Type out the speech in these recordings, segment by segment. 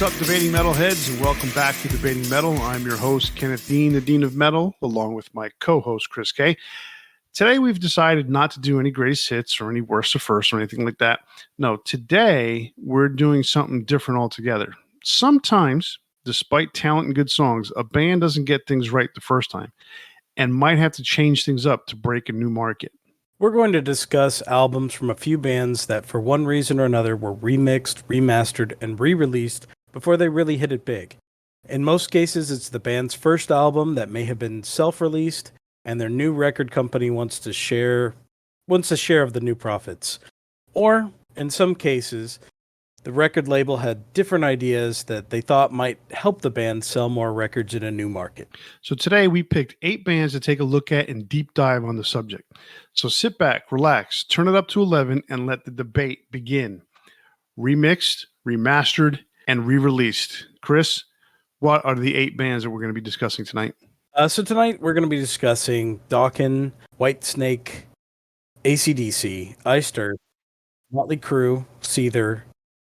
What's up, debating metalheads, and welcome back to Debating Metal. I'm your host, Kenneth, the Dean of Metal, along with my co-host, Chris Kaye. Today, we've decided not to do any greatest hits or any worst of first or anything like that. No, today, we're doing something different altogether. Sometimes, despite talent and good songs, a band doesn't get things right the first time and might have to change things up to break a new market. We're going to discuss albums from a few bands that, for one reason or another, were remixed, remastered, and re-released before they really hit it big. In most cases, it's the band's first album that may have been self-released, and their new record company wants a share of the new profits. Or, in some cases, the record label had different ideas that they thought might help the band sell more records in a new market. So today we picked 8 bands to take a look at and deep dive on the subject. So sit back, relax, turn it up to 11, and let the debate begin. Remixed, remastered, and re-released. Chris, what are the 8 bands that we're going to be discussing tonight? So tonight we're going to be discussing Dokken, Whitesnake, AC/DC, Iced Earth, Motley Crue, Seether,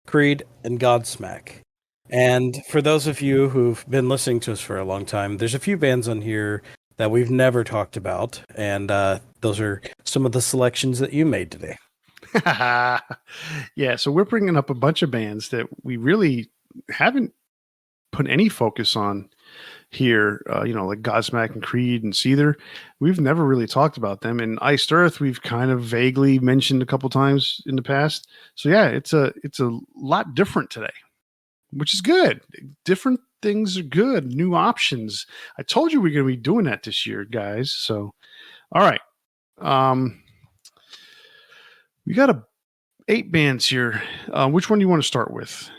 Creed, and Godsmack. And for those of you who've been listening to us for a long time, there's a few bands on here that we've never talked about, and those are some of the selections that you made today. Yeah, so we're bringing up a bunch of bands that we really haven't put any focus on here, like Godsmack and Creed and Seether. We've never really talked about them. And Iced Earth, we've kind of vaguely mentioned a couple times in the past. So yeah, it's a lot different today, which is good. Different things are good. New options. I told you we're going to be doing that this year, guys. So, all right. We got 8 bands here. Which one do you want to start with?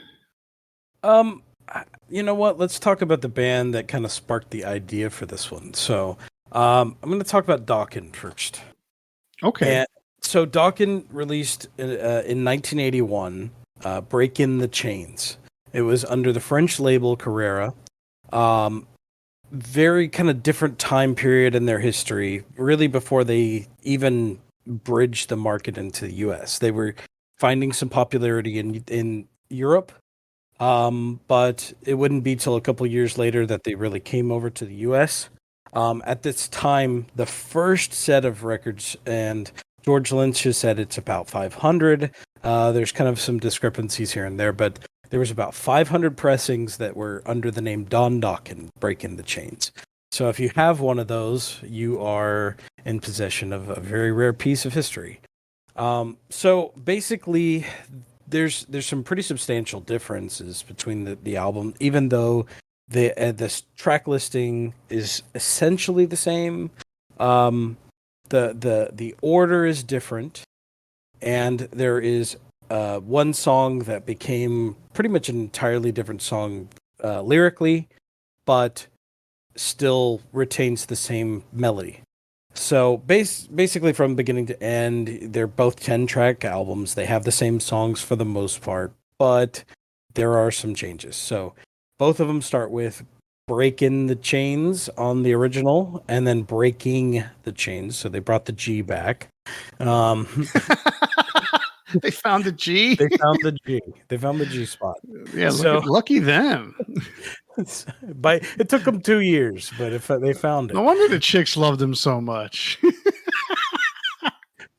You know what? Let's talk about the band that kind of sparked the idea for this one. So, I'm going to talk about Dokken first. Okay. And so Dokken released in 1981, Break in the Chains. It was under the French label Carrera. Very kind of different time period in their history, really before they even bridged the market into the US. They were finding some popularity in Europe. But it wouldn't be till a couple years later that they really came over to the US. At this time, the first set of records, and George Lynch has said it's about 500. There's kind of some discrepancies here and there, but there was about 500 pressings that were under the name Don Dokken, Break in the Chains. So if you have one of those, you are in possession of a very rare piece of history. So basically, there's some pretty substantial differences between the album, even though the track listing is essentially the same. The order is different, and there is one song that became pretty much an entirely different song lyrically, but still retains the same melody. So basically from beginning to end, they're both 10-track albums. They have the same songs for the most part, but there are some changes. So both of them start with Breaking the Chains on the original and then Breaking the Chains. So they brought the G back. They found the G? They found the G. They found the G spot. Yeah, lucky them. It took them 2 years, but if they found it. No wonder the chicks loved them so much.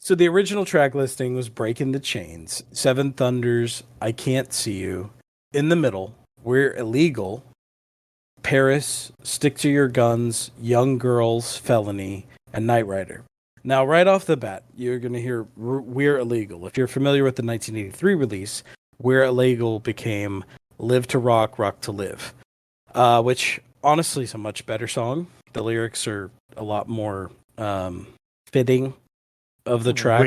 So the original track listing was Breaking the Chains, Seven Thunders, I Can't See You, In the Middle, We're Illegal, Paris, Stick to Your Guns, Young Girls, Felony, and Knight Rider. Now, right off the bat, you're going to hear We're Illegal. If you're familiar with the 1983 release, We're Illegal became Live to Rock, Rock to Live, which honestly is a much better song. The lyrics are a lot more fitting of the track.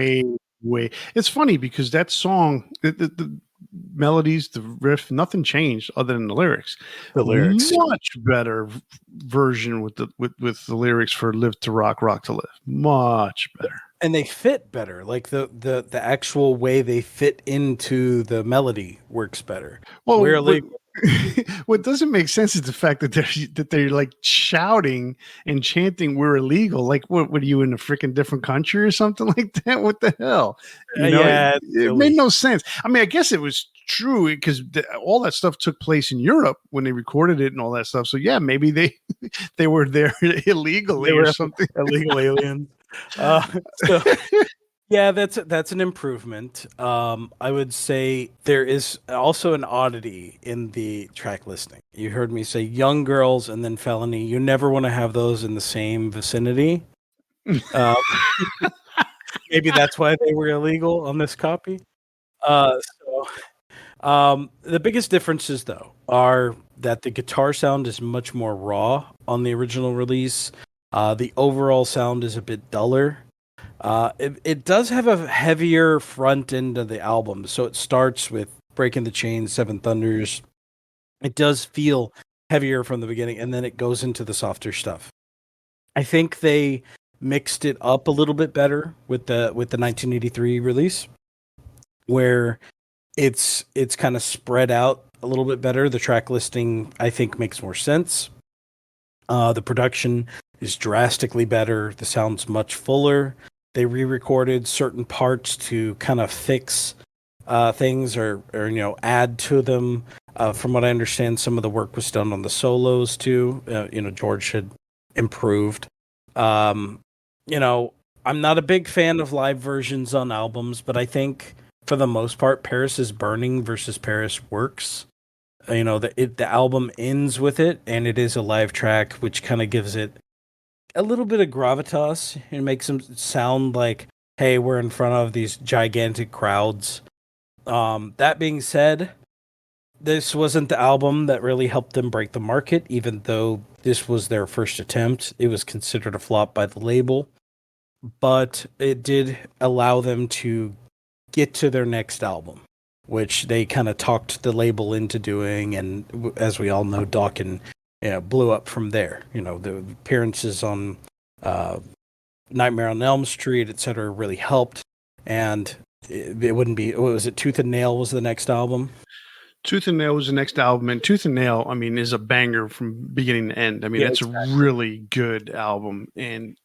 Way. It's funny because that song, the melodies, the riff, nothing changed other than the lyrics. The lyrics, much better version with the lyrics for "Live to Rock, Rock to Live." Much better, and they fit better. Like the actual way they fit into the melody works better. Well, What doesn't make sense is the fact that they're like shouting and chanting "We're illegal." Like, what are you in a freaking different country or something like that? What the hell? Yeah, it's It made silly. no sense. I mean, I guess it was true because all that stuff took place in Europe when they recorded it and all that stuff. So yeah, maybe they were there They illegally or were something. illegal aliens. Uh, so yeah, that's an improvement. I would say there is also an oddity in the track listing. You heard me say young girls and then felony. You never want to have those in the same vicinity. Uh, maybe that's why they were illegal on this copy. The biggest differences, though, are that the guitar sound is much more raw on the original release. The overall sound is a bit duller. It does have a heavier front end of the album, so it starts with Breaking the Chains, Seven Thunders. It does feel heavier from the beginning, and then it goes into the softer stuff. I think they mixed it up a little bit better with the 1983 release, where it's kind of spread out a little bit better. The track listing, I think, makes more sense. The production is drastically better. The sound's much fuller. They re-recorded certain parts to kind of fix things or add to them. From what I understand, some of the work was done on the solos too. George had improved. Um, you know, I'm not a big fan of live versions on albums, but I think for the most part, Paris is Burning versus Paris works. The album ends with it, and it is a live track, which kind of gives it a little bit of gravitas and makes them sound like, hey, we're in front of these gigantic crowds. That being said, this wasn't the album that really helped them break the market, even though this was their first attempt. It was considered a flop by the label, but it did allow them to get to their next album, which they kind of talked the label into doing. And as we all know, Dawkins blew up from there. The appearances on Nightmare on Elm Street, etc., really helped. And it wouldn't be, what was it, Tooth and Nail was the next album? Tooth and Nail was the next album, and Tooth and Nail, I mean, is a banger from beginning to end. I mean, Yeah, it's a exactly. really good album, and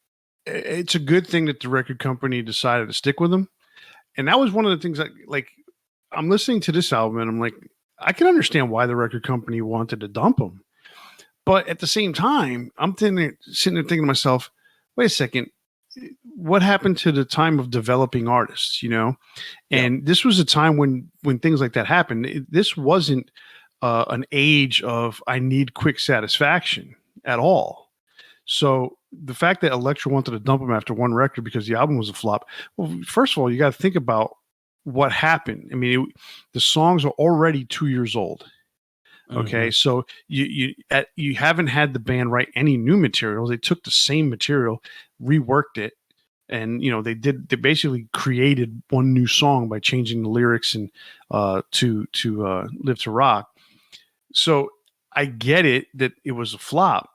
it's a good thing that the record company decided to stick with them. And that was one of the things like I'm listening to this album, and I'm like, I can understand why the record company wanted to dump them, but at the same time, sitting there thinking to myself, wait a second, what happened to the time of developing artists? Yeah. And this was a time when things like that happened. This wasn't an age of I need quick satisfaction at all. So the fact that Elektra wanted to dump him after one record because the album was a flop. Well, first of all, you got to think about what happened. I mean, the songs are already 2 years old. Okay, Hmm. so you haven't had the band write any new material. They took the same material, reworked it, and they basically created one new song by changing the lyrics and to Live to Rock. So I get it that it was a flop,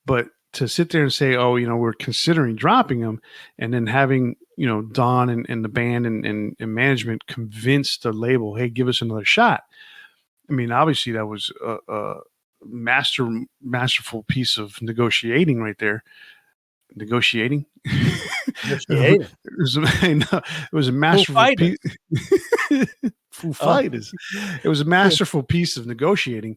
but to sit there and say, oh, we're considering dropping them, and then having Don and the band and management convince the label, hey, give us another shot. I mean, obviously that was a masterful piece of negotiating right there. Negotiating. it Negotiating. was it was a Foo masterful piece. Fighters. Foo Oh, Fighters. It was a masterful piece of negotiating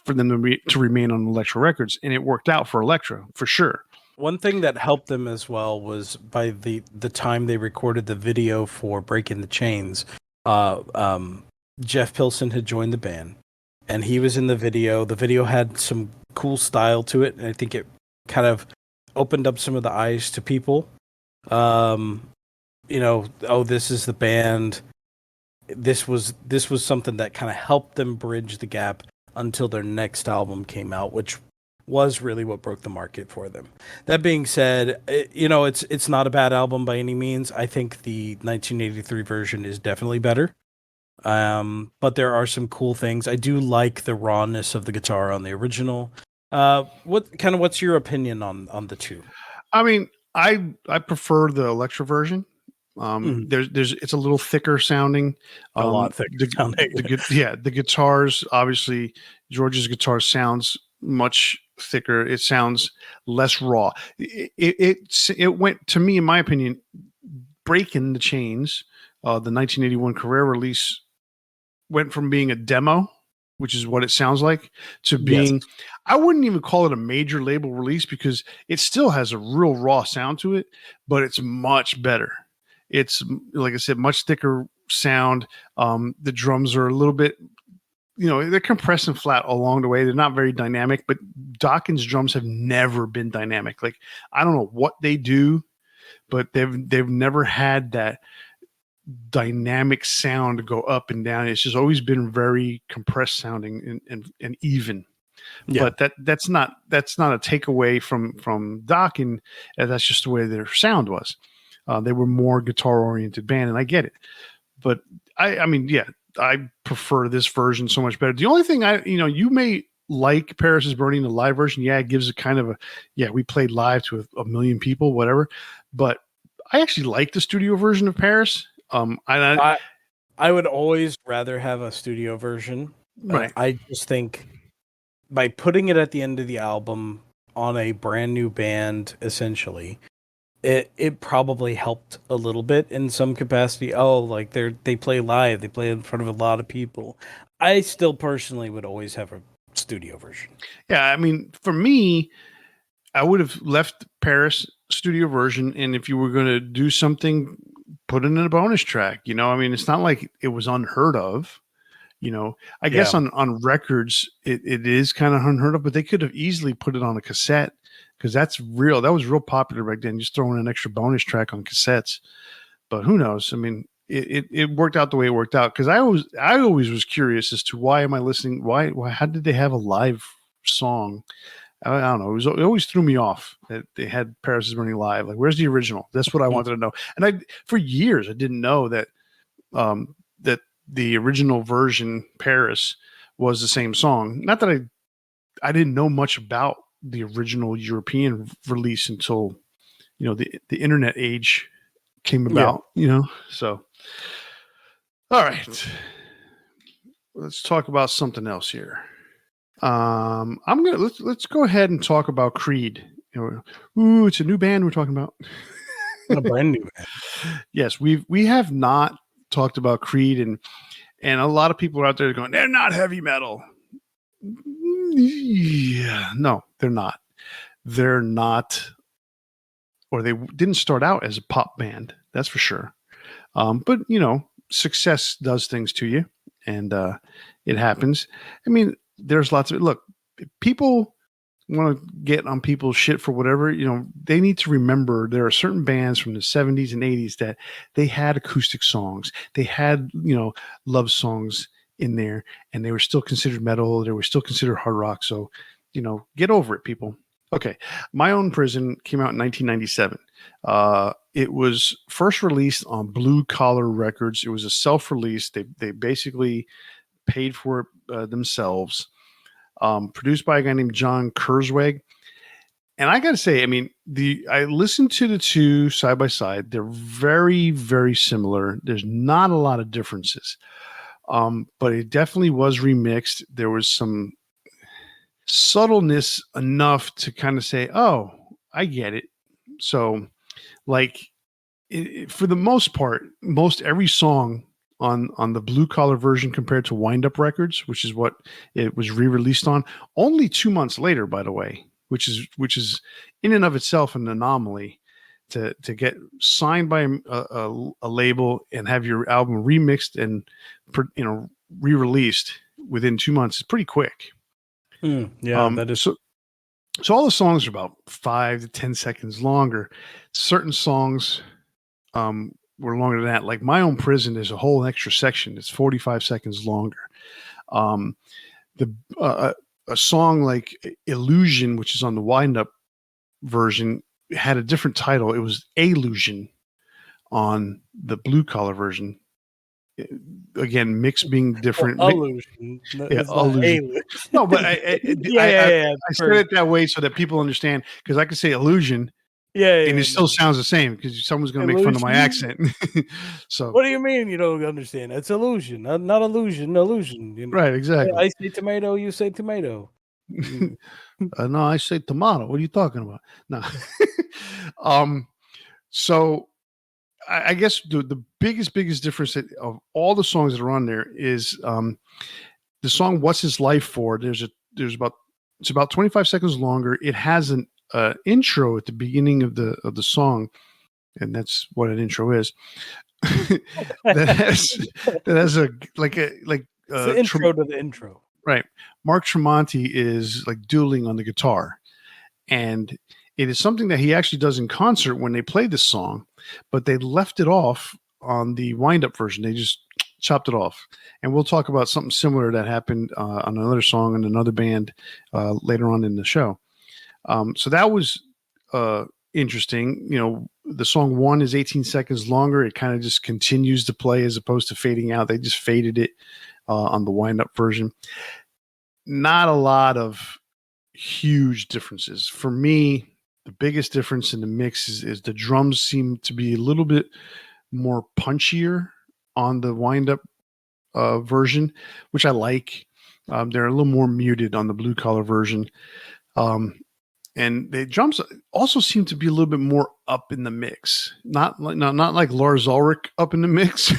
for them to remain on Elektra Records, and it worked out for Elektra for sure. one thing that helped them as well was by the time they recorded the video for Breaking the Chains, uh, um, Jeff Pilson had joined the band, and he was in the video. The video had some cool style to it, and I think it kind of opened up some of the eyes to people. Um, oh, this is the band. This was something that kind of helped them bridge the gap until their next album came out, which was really what broke the market for them. That being said, it's not a bad album by any means. I think the 1983 version is definitely better. But there are some cool things. I do like the rawness of the guitar on the original. What's your opinion on the two? I mean, I prefer the Elektra version. Mhm. It's a little thicker sounding. A lot thicker sounding. The guitars, obviously, George's guitar sounds much thicker. It sounds less raw. It went, to me, in my opinion, breaking the chains. The 1981 Carrera release went from being a demo, which is what it sounds like, to Yes. being, I wouldn't even call it a major label release because it still has a real raw sound to it, but it's much better. It's, like I said, much thicker sound. The drums are a little bit, they're compressed and flat along the way. They're not very dynamic, but Dawkins drums have never been dynamic. Like, I don't know what they do, but they've never had that dynamic sound to go up and down. It's just always been very compressed sounding and even. Yeah. But that's not a takeaway from Doc, and that's just the way their sound was. They were more guitar oriented band, and I get it. But I mean, yeah, I prefer this version so much better. The only thing you may like Paris is Burning, the live version. Yeah, it gives a kind of we played live to a million people, whatever. But I actually like the studio version of Paris. I would always rather have a studio version. Right. I just think by putting it at the end of the album on a brand new band, essentially, it probably helped a little bit in some capacity. Oh, like they play live, they play in front of a lot of people. I still personally would always have a studio version. Yeah, I mean, for me, I would have left Paris studio version, and if you were going to do something, put it in a bonus track. I mean, it's not like it was unheard of. I guess on records, it is kind of unheard of, but they could have easily put it on a cassette because that was real popular back then. Just throwing an extra bonus track on cassettes. But who knows? I mean, it worked out the way it worked out because I always was curious as to why am I listening? Why how did they have a live song? I don't know. It always threw me off that they had Paris is Burning live. Like, where's the original? That's what I wanted to know. And for years, I didn't know that that the original version, Paris, was the same song. Not that I didn't know much about the original European release until the internet age came about. So all right, let's talk about something else here. Let's go ahead and talk about Creed. It's a new band we're talking about. A brand new band. Yes, we have not talked about Creed, and a lot of people are out there going, they're not heavy metal. Yeah, no, they're not. They're not, or they didn't start out as a pop band. That's for sure. But success does things to you, and it happens. I mean, there's lots of look. People want to get on people's shit for whatever. They need to remember there are certain bands from the 70s and 80s that they had acoustic songs. They had love songs in there, and they were still considered metal. They were still considered hard rock. So get over it, people. Okay, My Own Prison came out in 1997. It was first released on Blue Collar Records. It was a self-release. They basically paid for it themselves. Produced by a guy named John Kurzweg. And I got to say, I mean, I listened to the two side by side. They're very, very similar. There's not a lot of differences. But it definitely was remixed. There was some subtleness enough to kind of say, oh, I get it. So, like, for the most part, most every song on the Blue Collar version compared to Wind Up Records, which is what it was re-released on, only 2 months later, by the way, which is in and of itself an anomaly to get signed by a label and have your album remixed and re-released within 2 months is pretty quick. That is so all the songs are about 5 to 10 seconds longer. Certain songs were longer than that. Like My Own Prison is a whole extra section. It's 45 seconds longer. A song like Illusion, which is on the Wind Up version, had a different title. It was Illusion on the Blue Collar version. Again, mix being different. Illusion. Illusion. No, but I said it that way so that people understand, because I could say Illusion Yeah, and yeah, it still no. sounds the same because someone's going to make fun of my Illusion. accent. So What do you mean you don't understand? It's illusion, not illusion. Illusion. You know, right, exactly. I say tomato, you say tomato. Mm. No, I say tomato. What are you talking about? No. um. So I guess the biggest difference of all the songs that are on there is the song "What's His Life For." There's about it's about 25 seconds longer. It has an intro at the beginning of the song, and that's what an intro is. that has that has a like It's the intro to the intro. right. Mark Tremonti is like dueling on the guitar, and it is something that he actually does in concert when they play this song, but they left it off on the wind up version. They just chopped it off, and we'll talk about something similar that happened on another song in another band later on in the show. So that was interesting. You know, the song one is 18 seconds longer. It kind of just continues to play as opposed to fading out. They just faded it on the wind up version. Not a lot of huge differences. For me, the biggest difference in the mix is the drums seem to be a little bit more punchier on the wind up version, which I like. They're a little more muted on the blue collar version. Um, and the drums also seem to be a little bit more up in the mix. Not like Lars Ulrich up in the mix,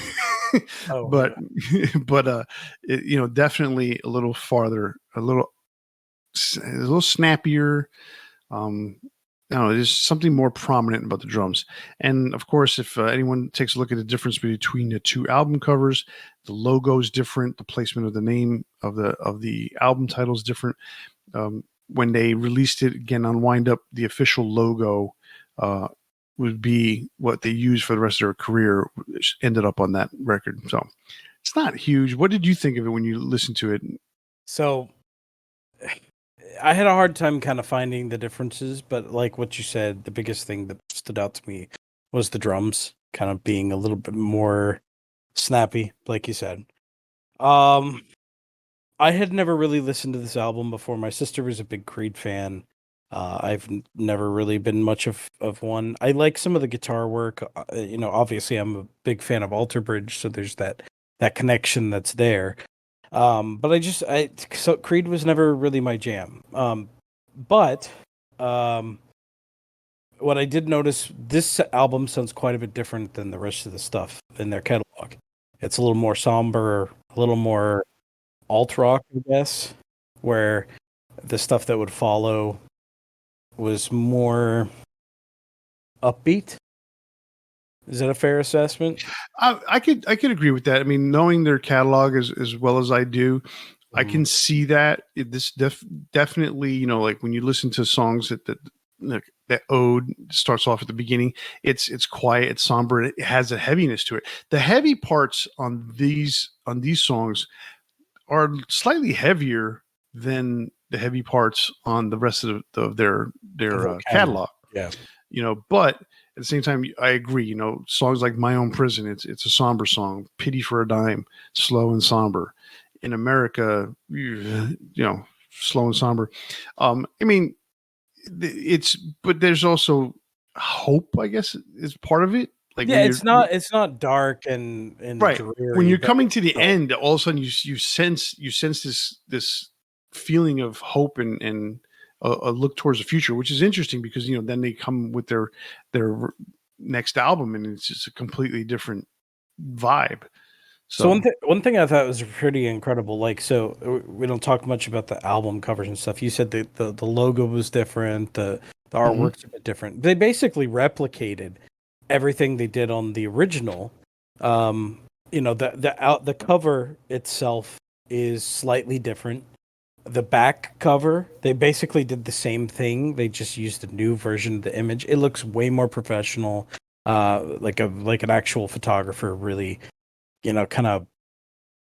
Oh but yeah. definitely a little farther, a little snappier. I don't know, there's something more prominent about the drums. And of course, if anyone takes a look at the difference between the two album covers, the logo is different. The placement of the name of the album title is different. When they released it again on Wind Up, the official logo uh, would be what they used for the rest of their career, which ended up on that record. So it's not huge. What did you think of it when you listened to it? So I had a hard time kind of finding the differences, but like what you said, the biggest thing that stood out to me was the drums kind of being a little bit more snappy, like you said. Um, I had never really listened to this album before. My sister was a big Creed fan. I've never really been much of one. I like some of the guitar work. Obviously I'm a big fan of Alter Bridge, so there's that connection that's there. But so Creed was never really my jam. But um, what I did notice, this album sounds quite a bit different than the rest of the stuff in their catalog. It's a little more somber, a little more alt rock, I guess, where the stuff that would follow was more upbeat. Is that a fair assessment? I could agree with that. I mean, knowing their catalog as well as I do, I Mhm. can see that definitely, like when you listen to songs that ode starts off at the beginning, it's quiet, it's somber, it has a heaviness to it. The heavy parts on these songs are slightly heavier than the heavy parts on the rest of their The their whole catalog. catalog. Yeah. But at the same time, I agree. Songs like "My Own Prison," it's a somber song. "Pity for a Dime," slow and somber. In America, slow and somber. I mean, it's but there's also hope. I guess is part of it. Like Yeah, when it's not dark and right when dreary, you're but coming it's to the still end, all of a sudden you sense this feeling of hope and a look towards the future, which is interesting because then they come with their next album and it's just a completely different vibe. So So one thing I thought was pretty incredible, like we don't talk much about the album covers and stuff. You said the logo was different, the mhm. artwork's a bit different. They basically replicated everything they did on the original. Um, the cover itself is slightly different. The back cover, they basically did the same thing. They just used a new version of the image. It looks way more professional, like an actual photographer really, kind of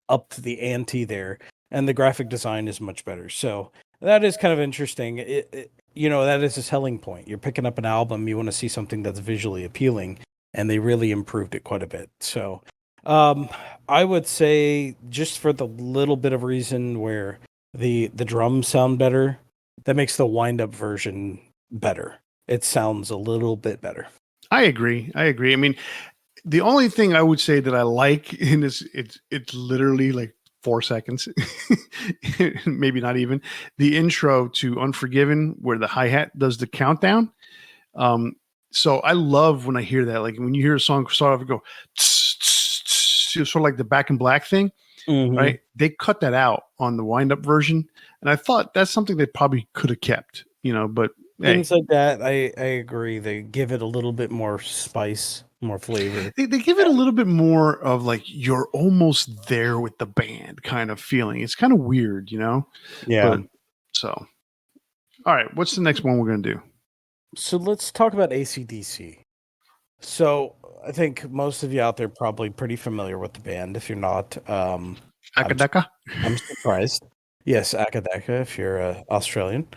up to the ante there, and the graphic design is much better. So that is kind of interesting. That is a selling point. You're picking up an album, you want to see something that's visually appealing, and they really improved it quite a bit. So, um, I would say just for the little bit of reason where the drums sound better, that makes the wind up version better. it sounds a little bit better. I agree. I agree. I mean, the only thing I would say that I like in this, it's literally like 4 seconds, maybe not even the intro to Unforgiven, where the hi hat does the countdown. Um, so I love when I hear that. Like when you hear a song start off and go, tss, tss, tss, sort of like the Back in Black thing, Mm-hmm. right? They cut that out on the wind up version, and I thought that's something they probably could have kept, But hey, Things like that, I agree. They give it a little bit more spice, more flavor. they give it a little bit more of like you're almost there with the band kind of feeling. It's kind of weird. Yeah. But so, all right, what's the next one we're gonna do? So let's talk about AC/DC. So I think most of you out there probably pretty familiar with the band. If you're not, I'm Akadaka. I'm surprised. Yes, Akadaka, if you're Australian.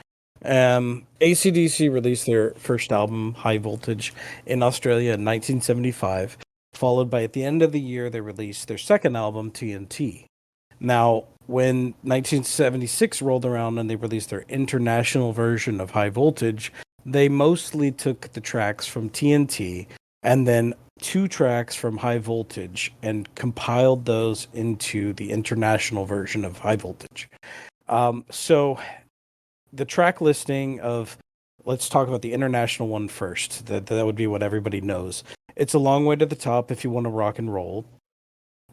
AC/DC released their first album, High Voltage, in Australia in 1975, followed by at the end of the year they released their second album, TNT. Now, when 1976 rolled around and they released their international version of High Voltage, they mostly took the tracks from TNT and then two tracks from High Voltage and compiled those into the international version of High Voltage. So the track listing of, let's talk about the international one first. That would be what everybody knows. It's a long way to the top if you want to rock and roll.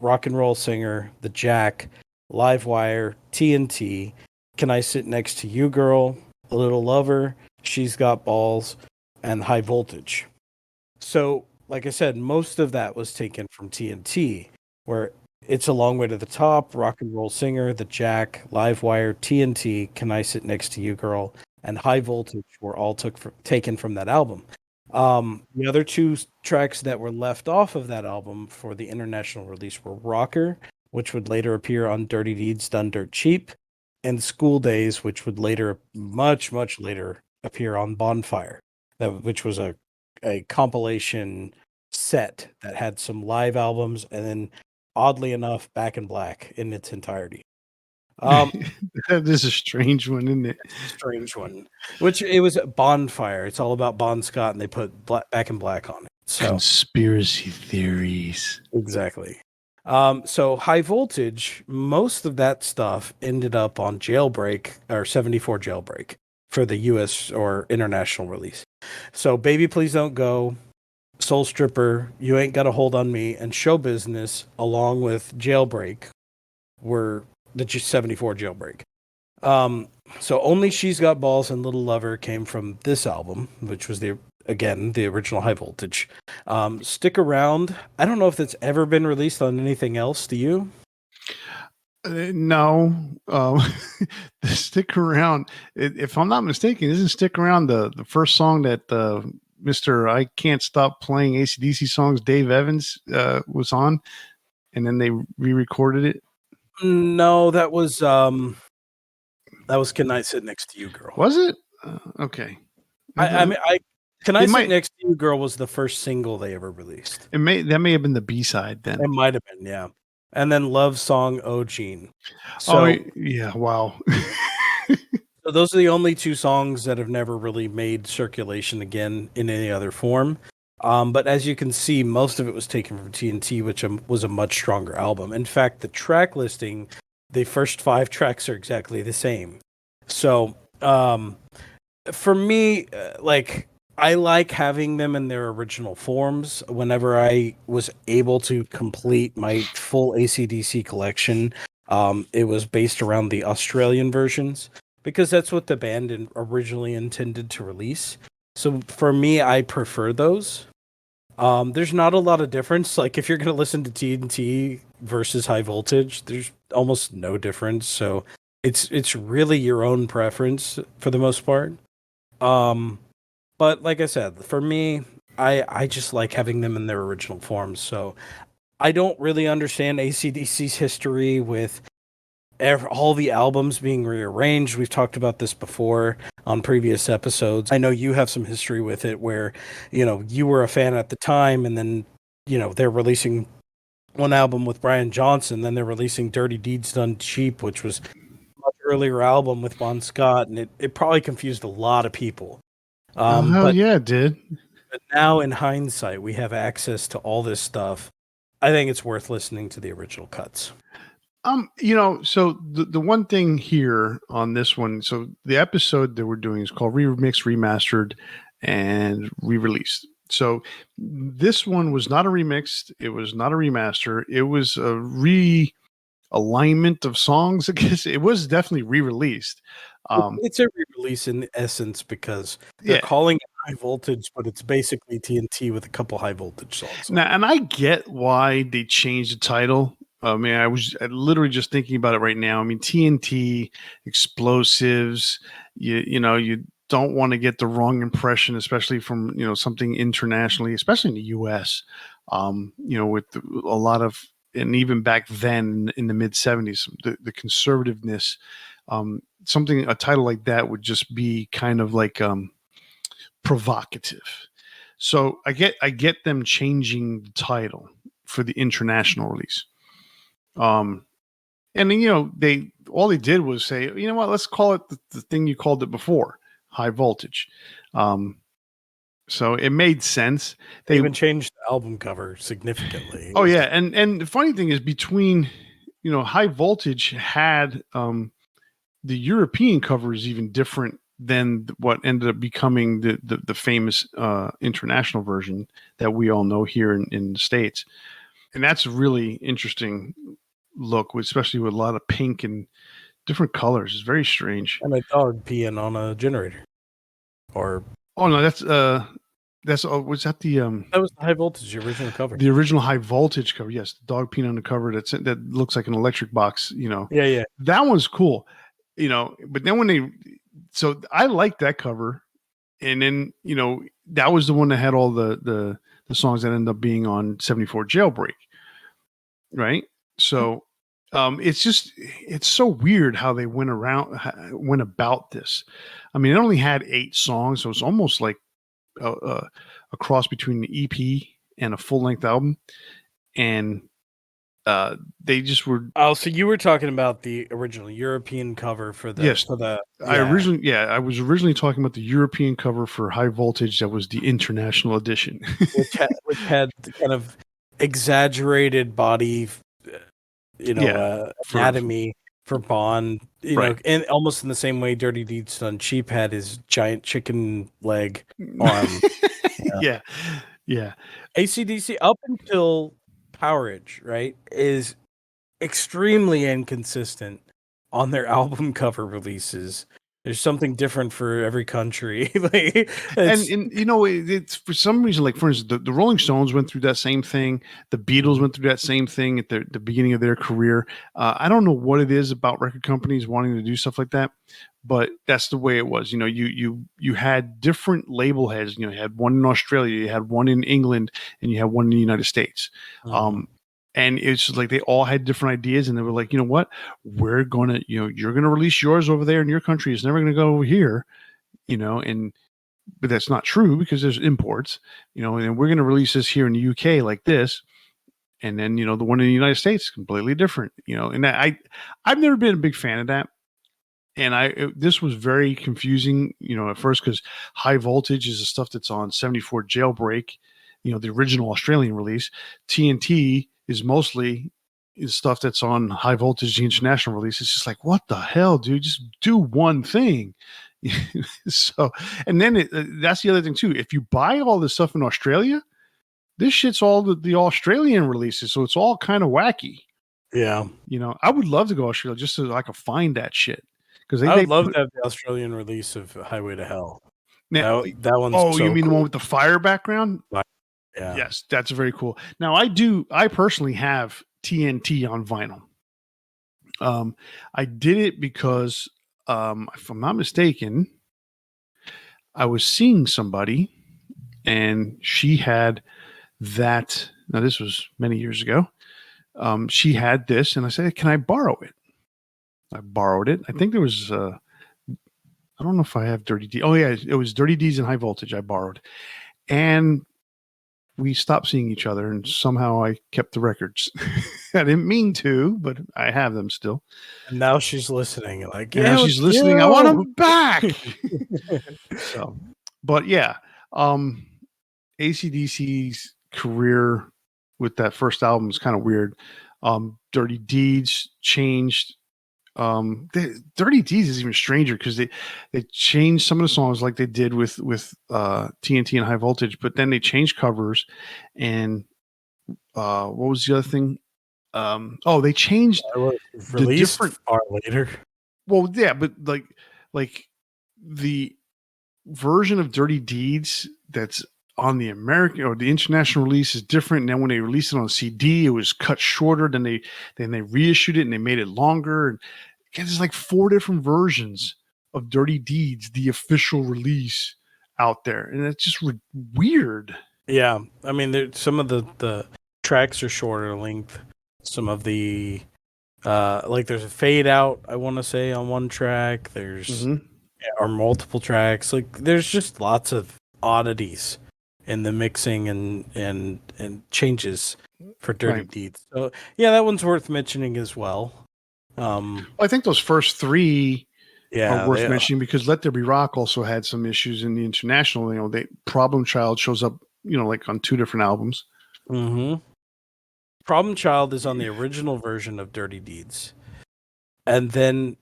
Rock and roll singer, the Jack, Live Wire, TNT, Can I Sit Next to You Girl, A Little Lover, She's Got Balls, and High Voltage. So, like I said, most of that was taken from TNT, where It's a Long Way to the Top, Rock and Roll Singer, The Jack, Live Wire, TNT, Can I Sit Next to You Girl, and High Voltage were all taken from that album. The other two tracks that were left off of that album for the international release were Rocker, which would later appear on Dirty Deeds Done Dirt Cheap, and School Days, which would later, much, much later, appear on Bonfire, which was a compilation set that had some live albums and then, oddly enough, Back in Black in its entirety. Um, That is a strange one, isn't it? it's a strange one. Which it was Bonfire. It's all about Bon Scott, and they put Back in Black on it. So Conspiracy theories. exactly. So High Voltage, most of that stuff ended up on Jailbreak or 74 Jailbreak for the US or international release. So Baby Please Don't Go, Soul Stripper, You Ain't Got a Hold on Me, and Show Business, along with Jailbreak, were the 74 Jailbreak. So Only She's Got Balls and Little Lover came from this album, which was the original High Voltage. Stick Around. I don't know if that's ever been released on anything else. Do you? No, Stick Around. If I'm not mistaken, isn't Stick Around the first song that Mr. I Can't Stop Playing AC/DC songs Dave Evans was on, and then they re-recorded it? No, that was Can I Sit Next to You, Girl. Was it? Okay. I mean, Can I It Sit might- Next to You, Girl was the first single they ever released. That may have been the B-side then. It might have been, yeah. And then Love Song, Oh Gene. Oh So, yeah, wow. so those are the only two songs that have never really made circulation again in any other form. But as you can see, most of it was taken from TNT, which was a much stronger album. In fact, the track listing, the first 5 tracks are exactly the same. So, for me, I like having them in their original forms. Whenever I was able to complete my full AC/DC collection, it was based around the Australian versions because that's what the band originally intended to release. So for me, I prefer those. There's not a lot of difference. Like if you're going to listen to TNT versus High Voltage, there's almost no difference. So it's really your own preference for the most part. But like I said, for me, I just like having them in their original forms. So I don't really understand AC/DC's history with all the albums being rearranged. We've talked about this before on previous episodes. I know you have some history with it where, you were a fan at the time and then, they're releasing one album with Brian Johnson, then they're releasing Dirty Deeds Done Cheap, which was a much earlier album with Bon Scott, and it probably confused a lot of people. Oh hell But yeah, it did. now in hindsight, we have access to all this stuff. I think it's worth listening to the original cuts. So the one thing here on this one, so the episode that we're doing is called Remixed, Remastered, and Re-released. So this one was not a remix, it was not a remaster, it was a realignment of songs. I guess it was definitely re-released. It's a re-release in essence because they're Yeah. calling it high voltage, but it's basically TNT with a couple high voltage songs. Now, and I get why they changed the title. I mean, I was literally just thinking about it right now. I mean, TNT, explosives. You don't want to get the wrong impression, especially from something internationally, especially in the U.S. With a lot of, and even back then in the mid '70s, the conservativeness. A title like that would just be kind of like provocative. So I get them changing the title for the international release. And then they did was say, you know what, let's call it the thing you called it before, high voltage. So it made sense. They even changed the album cover significantly. Oh yeah, and the funny thing is between high voltage had the European cover is even different than what ended up becoming the famous international version that we all know here in the States. And that's a really interesting look, especially with a lot of pink and different colors. It's very strange. And a dog peeing on a generator. Oh no, was that the that was the high voltage, the original cover. The original high voltage cover, yes, the dog peeing on the cover that looks like an electric box, Yeah. That one's cool. But then so I like that cover, and then that was the one that had all the songs that ended up being on 74 Jailbreak, right? So it's so weird how they went about this. I mean, it only had 8 songs, so it's almost like a cross between the EP and a full length album, and they just were. Oh, so you were talking about the original European cover for the. Yes, for the. Yeah. I was originally talking about the European cover for High Voltage. That was the international edition, which had kind of exaggerated body, anatomy for Bond. Right. And almost in the same way Dirty Deeds Done Cheap had his giant chicken leg arm. Yeah. AC/DC up until Powerage, right, is extremely inconsistent on their album cover releases. There's something different for every country. It's for some reason, like for instance, the Rolling Stones went through that same thing. The Beatles went through that same thing at the beginning of their career. I don't know what it is about record companies wanting to do stuff like that, but that's the way it was. You had different label heads. You had one in Australia, you had one in England, and you had one in the United States. And it's just like they all had different ideas, and they were like, you know what, we're gonna, you're gonna release yours over there in your country. It's never gonna go over here, but that's not true because there's imports, and we're gonna release this here in the UK like this, and then the one in the United States is completely different, and I've never been a big fan of that. And this was very confusing, at first, because High Voltage is the stuff that's on 74 Jailbreak, the original Australian release. TNT is mostly stuff that's on High Voltage, the international release. It's just like, what the hell, dude? Just do one thing. So, and then that's the other thing too. If you buy all this stuff in Australia, this shit's all the Australian releases, so it's all kind of wacky. Yeah, I would love to go to Australia just so I could find that shit. Because I would love to have the Australian release of Highway to Hell. Now, that one's you mean cool. The one with the fire background? Yeah. Yes, that's very cool. Now I personally have TNT on vinyl. I did it because, if I'm not mistaken, I was seeing somebody and she had that. Now, this was many years ago. She had this, and I said, can I borrow it? I borrowed it. I think there was, I don't know if I have Dirty D. Oh, yeah, it was Dirty D's and High Voltage I borrowed. And we stopped seeing each other, and somehow I kept the records. I didn't mean to, but I have them still. And now she's listening. Like, yeah, she's listening. I want them back. So, But yeah, AC/DC's career with that first album is kind of weird. Dirty Deeds changed. Dirty Deeds is even stranger because they changed some of the songs like they did with TNT and High Voltage, but then they changed covers. And what was the other thing? They changed I was the released different. far later. Well, yeah, but like the version of Dirty Deeds that's on the American or the international release is different. And then when they released it on CD, it was cut shorter. Then they reissued it and they made it longer. And there's like 4 different versions of Dirty Deeds, the official release out there, and it's just weird. Yeah, I mean, some of the tracks are shorter length. Some of the like there's a fade out, I want to say, on one track. There's or multiple tracks. Like there's just lots of oddities in the mixing and changes for Dirty Right. Deeds. So yeah, that one's worth mentioning as well. I think those first 3 are Yeah, worth they mentioning because Let There Be Rock also had some issues in the international. Problem Child shows up, like on 2 different albums. Mm-hmm. Problem Child is on the original version of Dirty Deeds, and then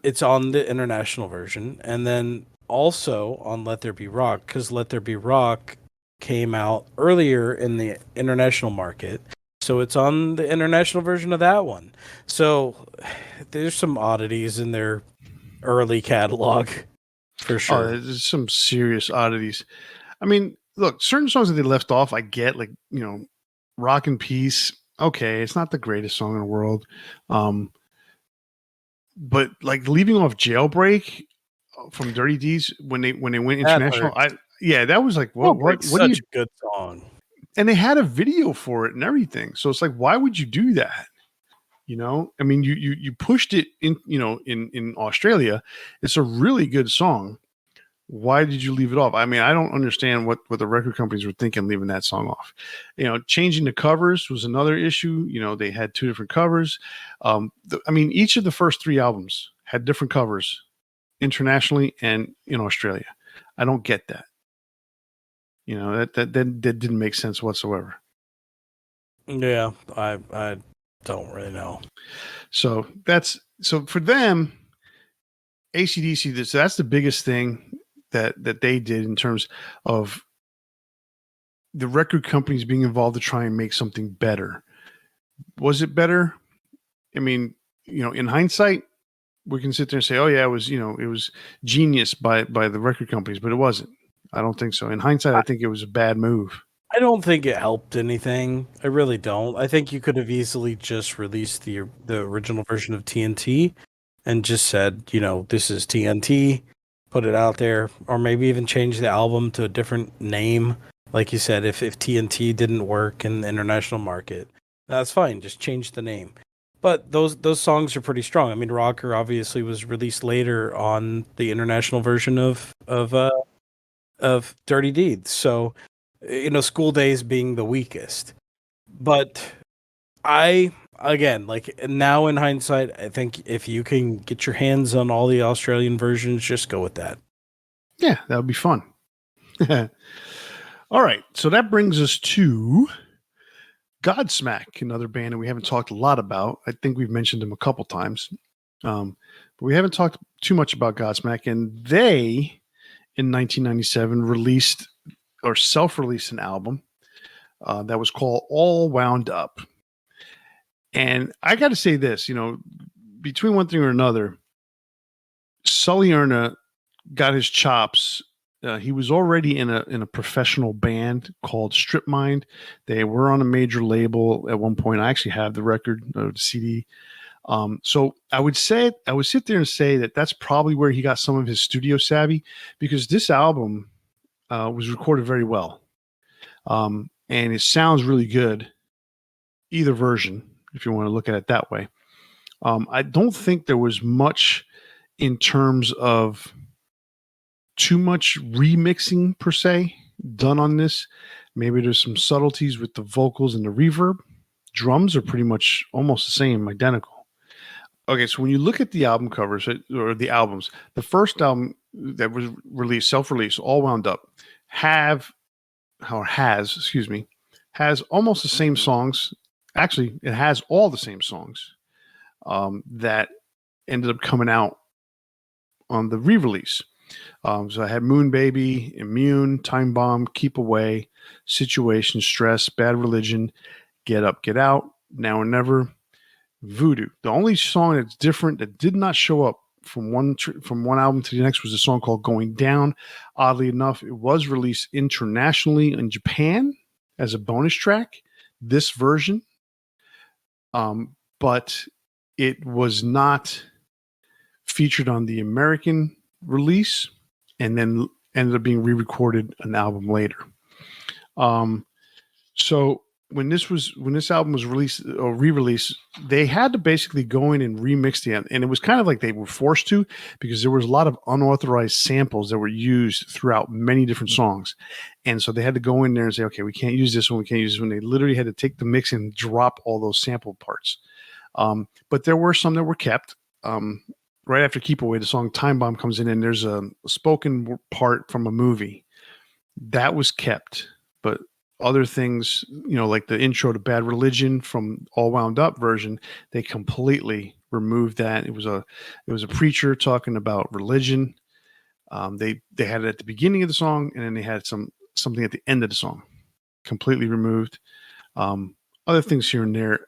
it's on the international version, and then also on Let There Be Rock, because Let There Be Rock came out earlier in the international market. So it's on the international version of that one. So there's some oddities in their early catalog for Oh, sure. there's some serious oddities. I mean, look, certain songs that they left off, I get, like, Rock and Peace. Okay, it's not the greatest song in the world. But like leaving off Jailbreak from Dirty Deeds when they went That international, hurts. that was like, Jailbreak's what do such you? a good song. And they had a video for it and everything, so it's like, why would you do that? I mean, you pushed it in, in Australia. It's a really good song. Why did you leave it off? I mean, I don't understand what the record companies were thinking leaving that song off. Changing the covers was another issue. They had 2 different covers. I mean, each of the first 3 albums had different covers internationally and in Australia. I don't get that. That didn't make sense whatsoever. Yeah, I don't really know. So for them, AC/DC. That's the biggest thing that they did in terms of the record companies being involved to try and make something better. Was it better? I mean, in hindsight, we can sit there and say, "Oh yeah, it was genius by the record companies," but it wasn't. I don't think so. In hindsight, I think it was a bad move. I don't think it helped anything. I really don't. I think you could have easily just released the original version of TNT and just said, this is TNT, put it out there, or maybe even change the album to a different name. Like you said, if TNT didn't work in the international market, that's fine. Just change the name. But those songs are pretty strong. I mean, Rocker obviously was released later on the international version of Dirty Deeds. So, School Days being the weakest. But again, like now in hindsight, I think if you can get your hands on all the Australian versions, just go with that. Yeah, that would be fun. All right, so that brings us to Godsmack, another band that we haven't talked a lot about. I think we've mentioned them a couple times, but we haven't talked too much about Godsmack. And they, in 1997, released or self-released an album that was called All Wound Up. And I got to say this, between one thing or another, Sully Erna got his chops. He was already in a professional band called Strip Mind. They were on a major label at one point. I actually have the record, the CD. So I would sit there and say that that's probably where he got some of his studio savvy, because this album was recorded very well, and it sounds really good. Either version, if you want to look at it that way. I don't think there was much in terms of too much remixing per se done on this. Maybe there's some subtleties with the vocals and the reverb. Drums are pretty much almost the same, identical. Okay, so when you look at the album covers or the albums, the first album that was released, self-released, all wound up, excuse me, has almost the same songs. Actually, it has all the same songs that ended up coming out on the re-release. So I had Moon Baby, Immune, Time Bomb, Keep Away, Situation, Stress, Bad Religion, Get Up, Get Out, Now or Never, Voodoo. The only song that's different that did not show up from one album to the next was a song called Going Down. Oddly enough, it was released internationally in Japan as a bonus track, this version, but it was not featured on the American release, and then ended up being re-recorded an album later. So when this album was released or re-released, they had to basically go in and remix the end, and it was kind of like they were forced to, because there was a lot of unauthorized samples that were used throughout many different songs, and so they had to go in there and say, okay, we can't use this one, we can't use this one. They literally had to take the mix and drop all those sample parts. But there were some that were kept. Right after Keep Away, the song Time Bomb comes in, and there's a spoken part from a movie that was kept, but other things, like the intro to Bad Religion from All Wound Up version, they completely removed that. It was a preacher talking about religion. They had it at the beginning of the song, and then they had something at the end of the song, completely removed. Other things here and there.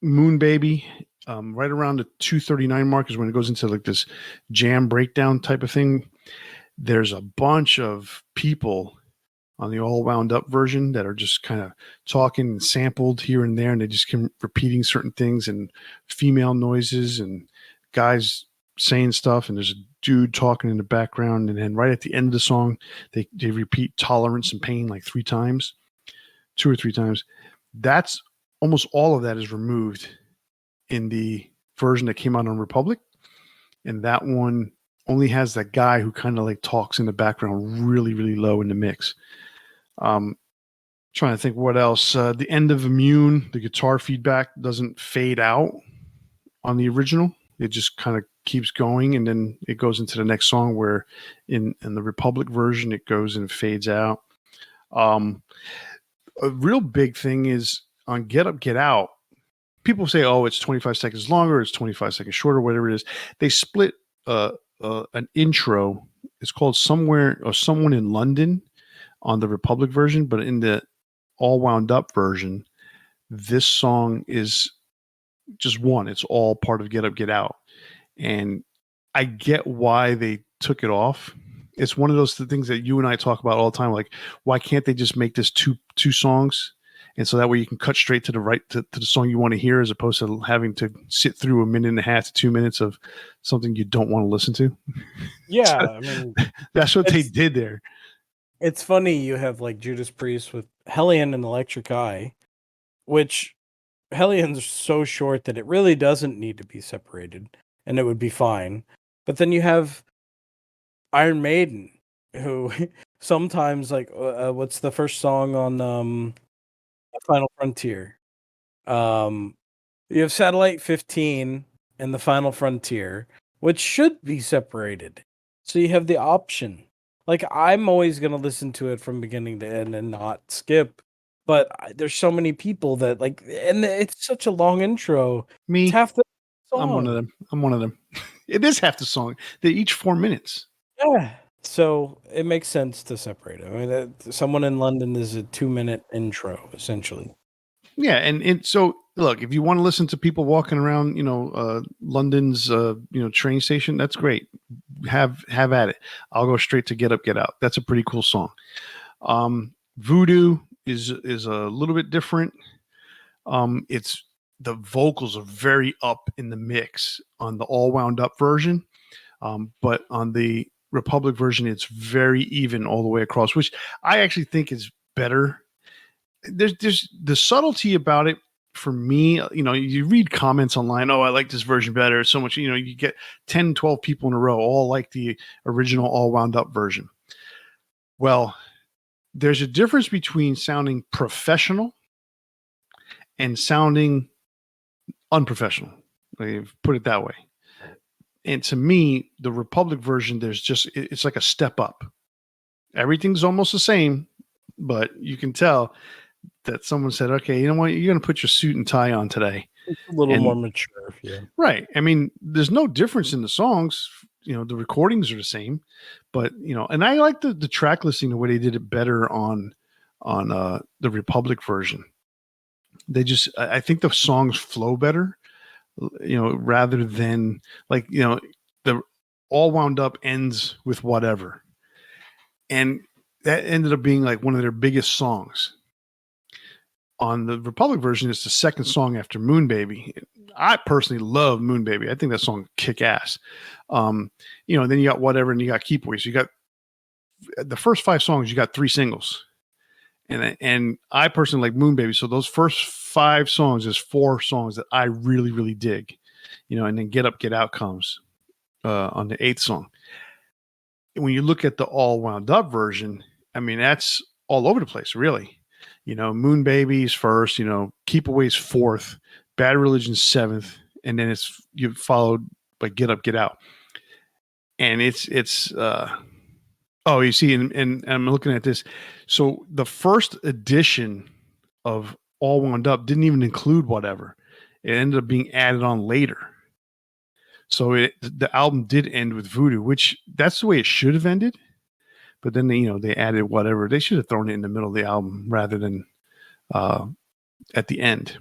Moon Baby, right around the 2:39 mark is when it goes into like this jam breakdown type of thing. There's a bunch of people on the all wound up version that are just kind of talking and sampled here and there, and they just keep repeating certain things and female noises and guys saying stuff, and there's a dude talking in the background, and then right at the end of the song they repeat tolerance and pain like 2 or 3 times. That's almost all of that is removed in the version that came out on Republic, and that one only has that guy who kind of like talks in the background really, really low in the mix. Trying to think what else. The end of Immune, the guitar feedback doesn't fade out on the original. It just kind of keeps going, and then it goes into the next song, where in the Republic version it goes and fades out. A real big thing is on Get Up, Get Out. People say, oh, it's 25 seconds longer, it's 25 seconds shorter, whatever it is. They split an intro. It's called Somewhere or Someone in London on the Republic version, but in the All Wound Up version, this song is just one. It's all part of Get Up, Get Out. And I get why they took it off. It's one of those things that you and I talk about all the time. Like, why can't they just make this two songs? And so that way you can cut straight to the the song you want to hear, as opposed to having to sit through 1.5 to 2 minutes of something you don't want to listen to. Yeah, So, I mean, that's what they did there. it's funny you have like Judas Priest with Hellion and Electric Eye, which Hellion's so short that it really doesn't need to be separated, and it would be fine. But then you have Iron Maiden, who sometimes like what's the first song on Final Frontier? You have Satellite 15 and the Final Frontier, which should be separated. So you have the option. Like, I'm always going to listen to it from beginning to end and not skip. But there's so many people that like, and it's such a long intro. Me, It's half the song. I'm one of them. It is half the song. They're each 4 minutes. Yeah. So it makes sense to separate it. I mean, Someone in London is a 2-minute intro, essentially. Yeah, and so look, if you want to listen to people walking around, London's, train station, that's great. Have at it. I'll go straight to Get Up, Get Out. That's a pretty cool song. Voodoo is a little bit different. It's the vocals are very up in the mix on the all wound up version, but on the Republic version, it's very even all the way across, which I actually think is better. There's the subtlety about it for me. You read comments online, oh, I like this version better so much. You get 10, 12 people in a row all like the original all wound up version. Well, there's a difference between sounding professional and sounding unprofessional. Put it that way. And to me, the Republic version, it's like a step up. Everything's almost the same, but you can tell that someone said, okay, you know what, you're going to put your suit and tie on today. It's a little And more mature, yeah. right. I mean, there's no difference in the songs. The recordings are the same, but and I like the track listing, the way they did it better on the Republic version. I think the songs flow better, rather than like, the All Wound Up ends with whatever. And that ended up being like one of their biggest songs. On the Republic version, it's the second song after Moon Baby. I personally love Moon Baby. I think that song kick ass. Then you got whatever, and you got Keep Away. So you got the first 5 songs, you got 3 singles. And I personally like Moon Baby. So those first 5 songs is 4 songs that I really, really dig. And then Get Up, Get Out comes on the 8th song. When you look at the All Wound Up version, I mean, that's all over the place, really. Moon Baby's first, Keep Away's 4th, Bad Religion's 7th, and then you followed by Get Up, Get Out. And you see, and I'm looking at this. So the first edition of All Wound Up didn't even include whatever. It ended up being added on later. So the album did end with Voodoo, which that's the way it should have ended. But then they added whatever. They should have thrown it in the middle of the album rather than at the end.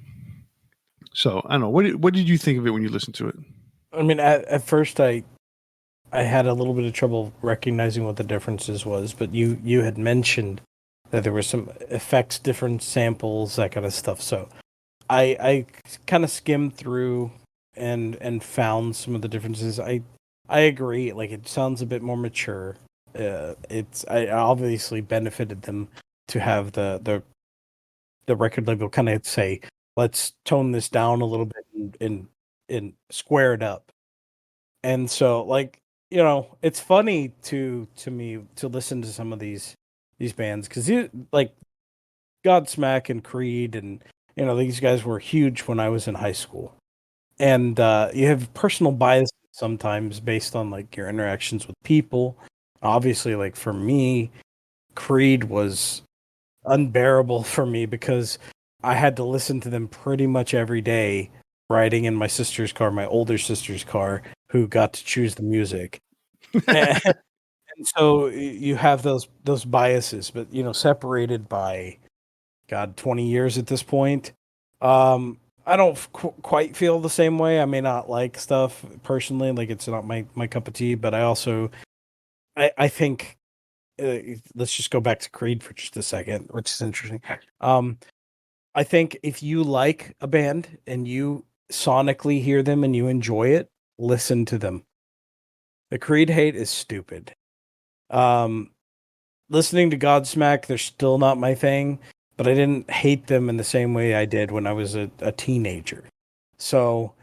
So I don't know. What did you think of it when you listened to it? I mean, at first I had a little bit of trouble recognizing what the differences was, but you had mentioned that there were some effects, different samples, that kind of stuff. So I kind of skimmed through and found some of the differences. I agree. Like, it sounds a bit more mature. I obviously benefited them to have the record label kind of say, let's tone this down a little bit and square it up. And so, like, it's funny to me to listen to some of these bands, because like Godsmack and Creed and these guys were huge when I was in high school, and you have personal bias sometimes based on like your interactions with people. Obviously, like for me, Creed was unbearable for me because I had to listen to them pretty much every day, riding in my sister's car, my older sister's car, who got to choose the music. and so you have those biases, but separated by 20 years at this point. I don't quite feel the same way. I may not like stuff personally, like it's not my cup of tea, but I also I think let's just go back to Creed for just a second, which is interesting. I think if you like a band and you sonically hear them and you enjoy it, listen to them. The Creed hate is stupid. Listening to Godsmack, they're still not my thing, but I didn't hate them in the same way I did when I was a teenager. So,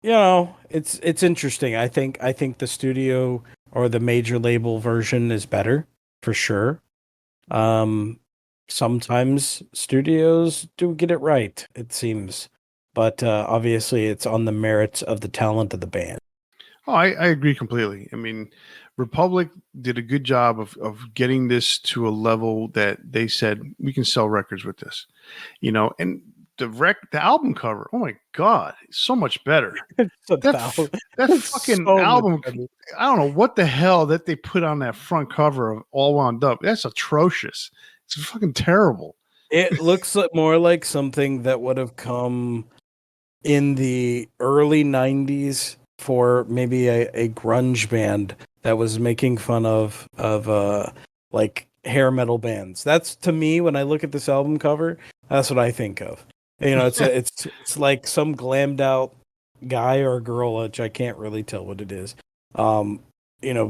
it's interesting. I think the studio or the major label version is better for sure. Sometimes studios do get it right, it seems, but obviously it's on the merits of the talent of the band. Oh, I agree completely. I mean, Republic did a good job of getting this to a level that they said we can sell records with this, and the album cover. Oh my God, it's so much better. That fucking so album. I don't know what the hell that they put on that front cover of All Wound Up. That's atrocious. It's fucking terrible. It looks more like something that would have come in the early 90s for maybe a grunge band that was making fun of like hair metal bands. That's, to me, when I look at this album cover, that's what I think of. It's like some glammed out guy or girl, which I can't really tell what it is.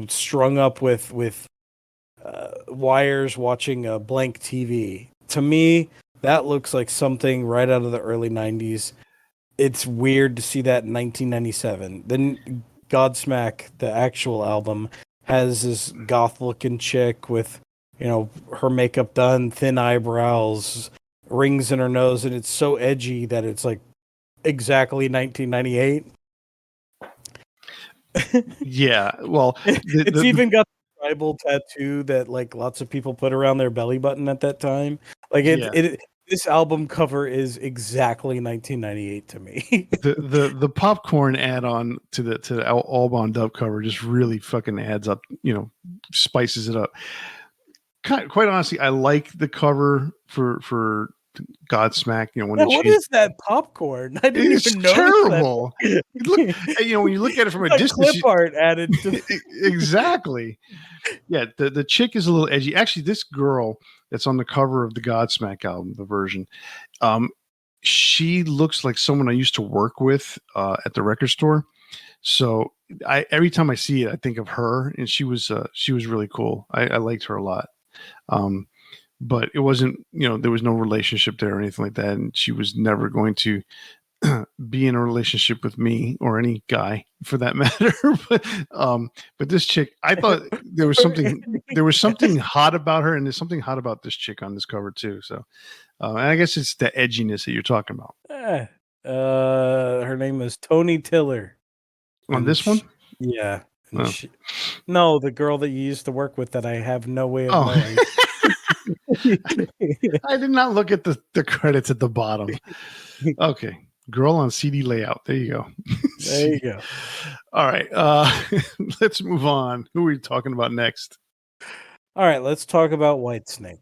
Strung up with wires watching a blank TV. To me, that looks like something right out of the early 90s. It's weird to see that in 1997. Then Godsmack, the actual album, has this goth-looking chick with, her makeup done, thin eyebrows, rings in her nose, and it's so edgy that it's like exactly 1998. Yeah. Well, It's the even got the tribal tattoo that like lots of people put around their belly button at that time. Like yeah. this album cover is exactly 1998 to me. The popcorn add-on to the all bound up cover just really fucking adds up, spices it up. Quite honestly, I like the cover for Godsmack. When Yeah, they what changed, is that popcorn? I didn't it's even notice that. terrible. You look, when you look at it from a Like distance, clip art added to. exactly. Yeah, the chick is a little edgy. Actually, this girl that's on the cover of the Godsmack album, the version, um, she looks like someone I used to work with at the record store. So every time I see it, I think of her, and she was really cool. I liked her a lot. Um, but it wasn't, there was no relationship there or anything like that, and she was never going to be in a relationship with me or any guy for that matter. But this chick, I thought there was something hot about her, and there's something hot about this chick on this cover too. So, and I guess it's the edginess that you're talking about Her name is Tony Tiller. on And this one. yeah. And Oh, no, the girl that you used to work with that I have no way of oh. knowing. I did not look at the credits at the bottom. Okay. Girl on CD layout. There you go. There you go. All right. Let's move on. Who are we talking about next? All right, let's talk about Whitesnake.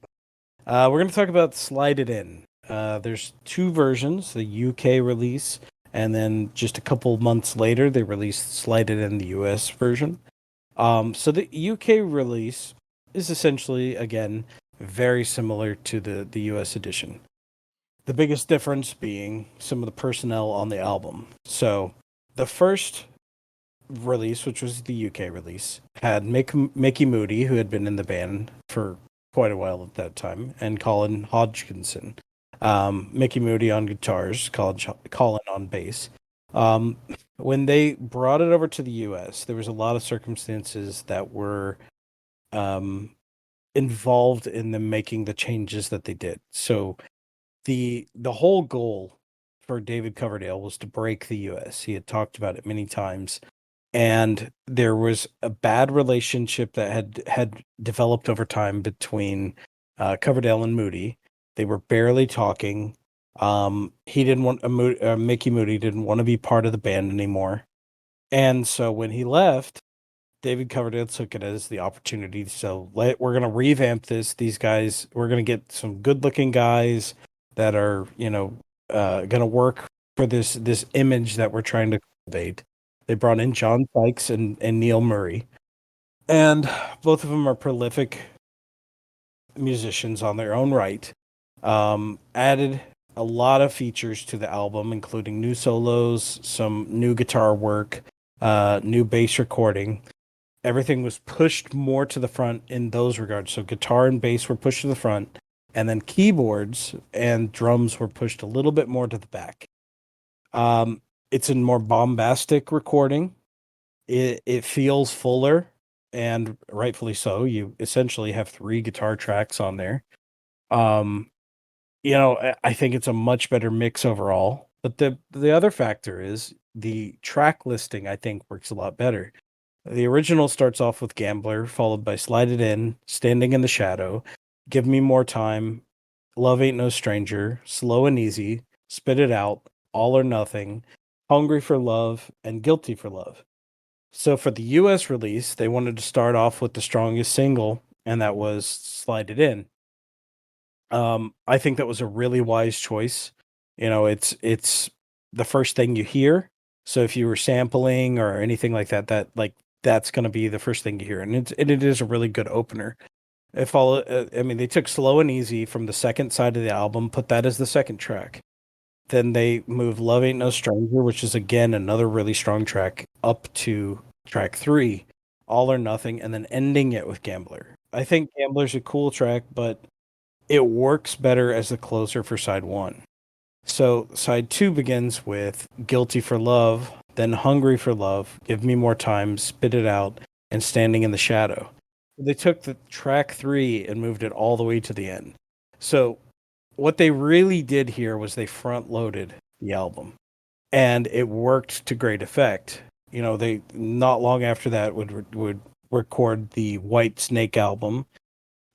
We're going to talk about Slide It In. There's two versions, the UK release, and then just a couple months later, they released Slide It In, the US version. So the UK release is essentially, again, very similar to the US edition. The biggest difference being some of the personnel on the album. So the first release, which was the UK release, had Mickey Moody, who had been in the band for quite a while at that time, and Colin Hodgkinson. Mickey Moody on guitars, Colin on bass. When they brought it over to the US, there was a lot of circumstances that were involved in them making the changes that they did. So the whole goal for David Coverdale was to break the US. He had talked about it many times, and there was a bad relationship that had developed over time between Coverdale and Moody. They were barely talking. He didn't want Mickey Moody didn't want to be part of the band anymore, and so when he left, David Coverdale took it as the opportunity. So we're gonna revamp this. These guys, we're gonna get some good looking guys that are gonna work for this image that we're trying to cultivate. They brought in John Sykes and Neil Murray, and both of them are prolific musicians on their own right. Added a lot of features to the album, including new solos, some new guitar work, new bass recording. Everything was pushed more to the front in those regards. So guitar and bass were pushed to the front, and then keyboards and drums were pushed a little bit more to the back. It's a more bombastic recording. It feels fuller, and rightfully so. You essentially have 3 guitar tracks on there. I think it's a much better mix overall. But the other factor is the track listing, I think, works a lot better. The original starts off with Gambler, followed by Slide It In, Standing in the Shadow, Give Me More Time, Love Ain't No Stranger, Slow and Easy, Spit It Out, All or Nothing, Hungry for Love, and Guilty for Love. So for the US release, they wanted to start off with the strongest single, and that was Slide It In. I think that was a really wise choice. It's the first thing you hear. So if you were sampling or anything like that, that's going to be the first thing you hear, and it is a really good opener. I mean, they took Slow and Easy from the second side of the album, put that as the second track. Then they moved Love Ain't No Stranger, which is again another really strong track, up to track 3, All or Nothing, and then ending it with Gambler. I think Gambler's a cool track, but it works better as the closer for side 1. So side 2 begins with Guilty for Love, then Hungry for Love, Give Me More Time, Spit It Out, and Standing in the Shadow. They took the track 3 and moved it all the way to the end. So what they really did here was they front loaded the album, and it worked to great effect. They not long after that would record the White Snake album,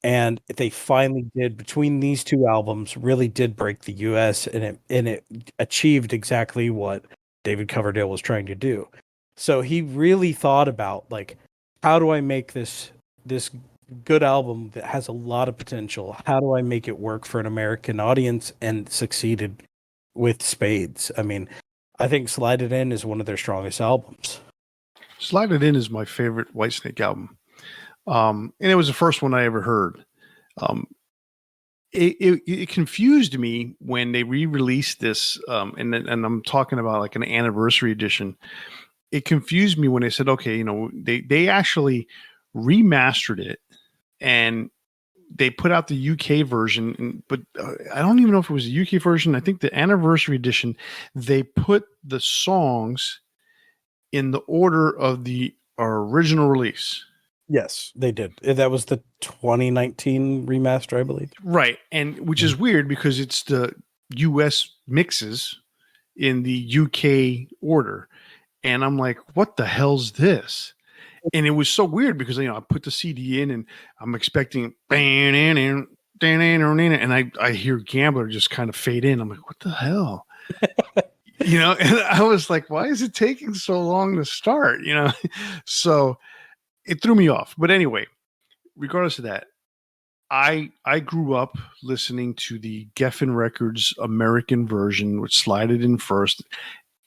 and they finally did, between these two albums, really did break the US, and it achieved exactly what David Coverdale was trying to do. So he really thought about, like, how do I make this good album that has a lot of potential? How do I make it work for an American audience? And succeeded with spades. I mean, I think Slide It In is one of their strongest albums. Slide It In is my favorite Whitesnake album. And it was the first one I ever heard. Um, it confused me when they re-released this, and I'm talking about like an anniversary edition. It confused me when they said, okay, they actually remastered it and they put out the UK version, but I don't even know if it was the UK version. I think the anniversary edition, they put the songs in the order of the original release. Yes, they did. That was the 2019 remaster, I believe. Right. And which is weird because it's the US mixes in the UK order. And I'm like, what the hell's this? And it was so weird because, I put the CD in and I'm expecting, and I hear Gambler just kind of fade in. I'm like, what the hell? And I was like, why is it taking so long to start? So it threw me off. But anyway, regardless of that, I grew up listening to the Geffen Records American version, which Slide It In first.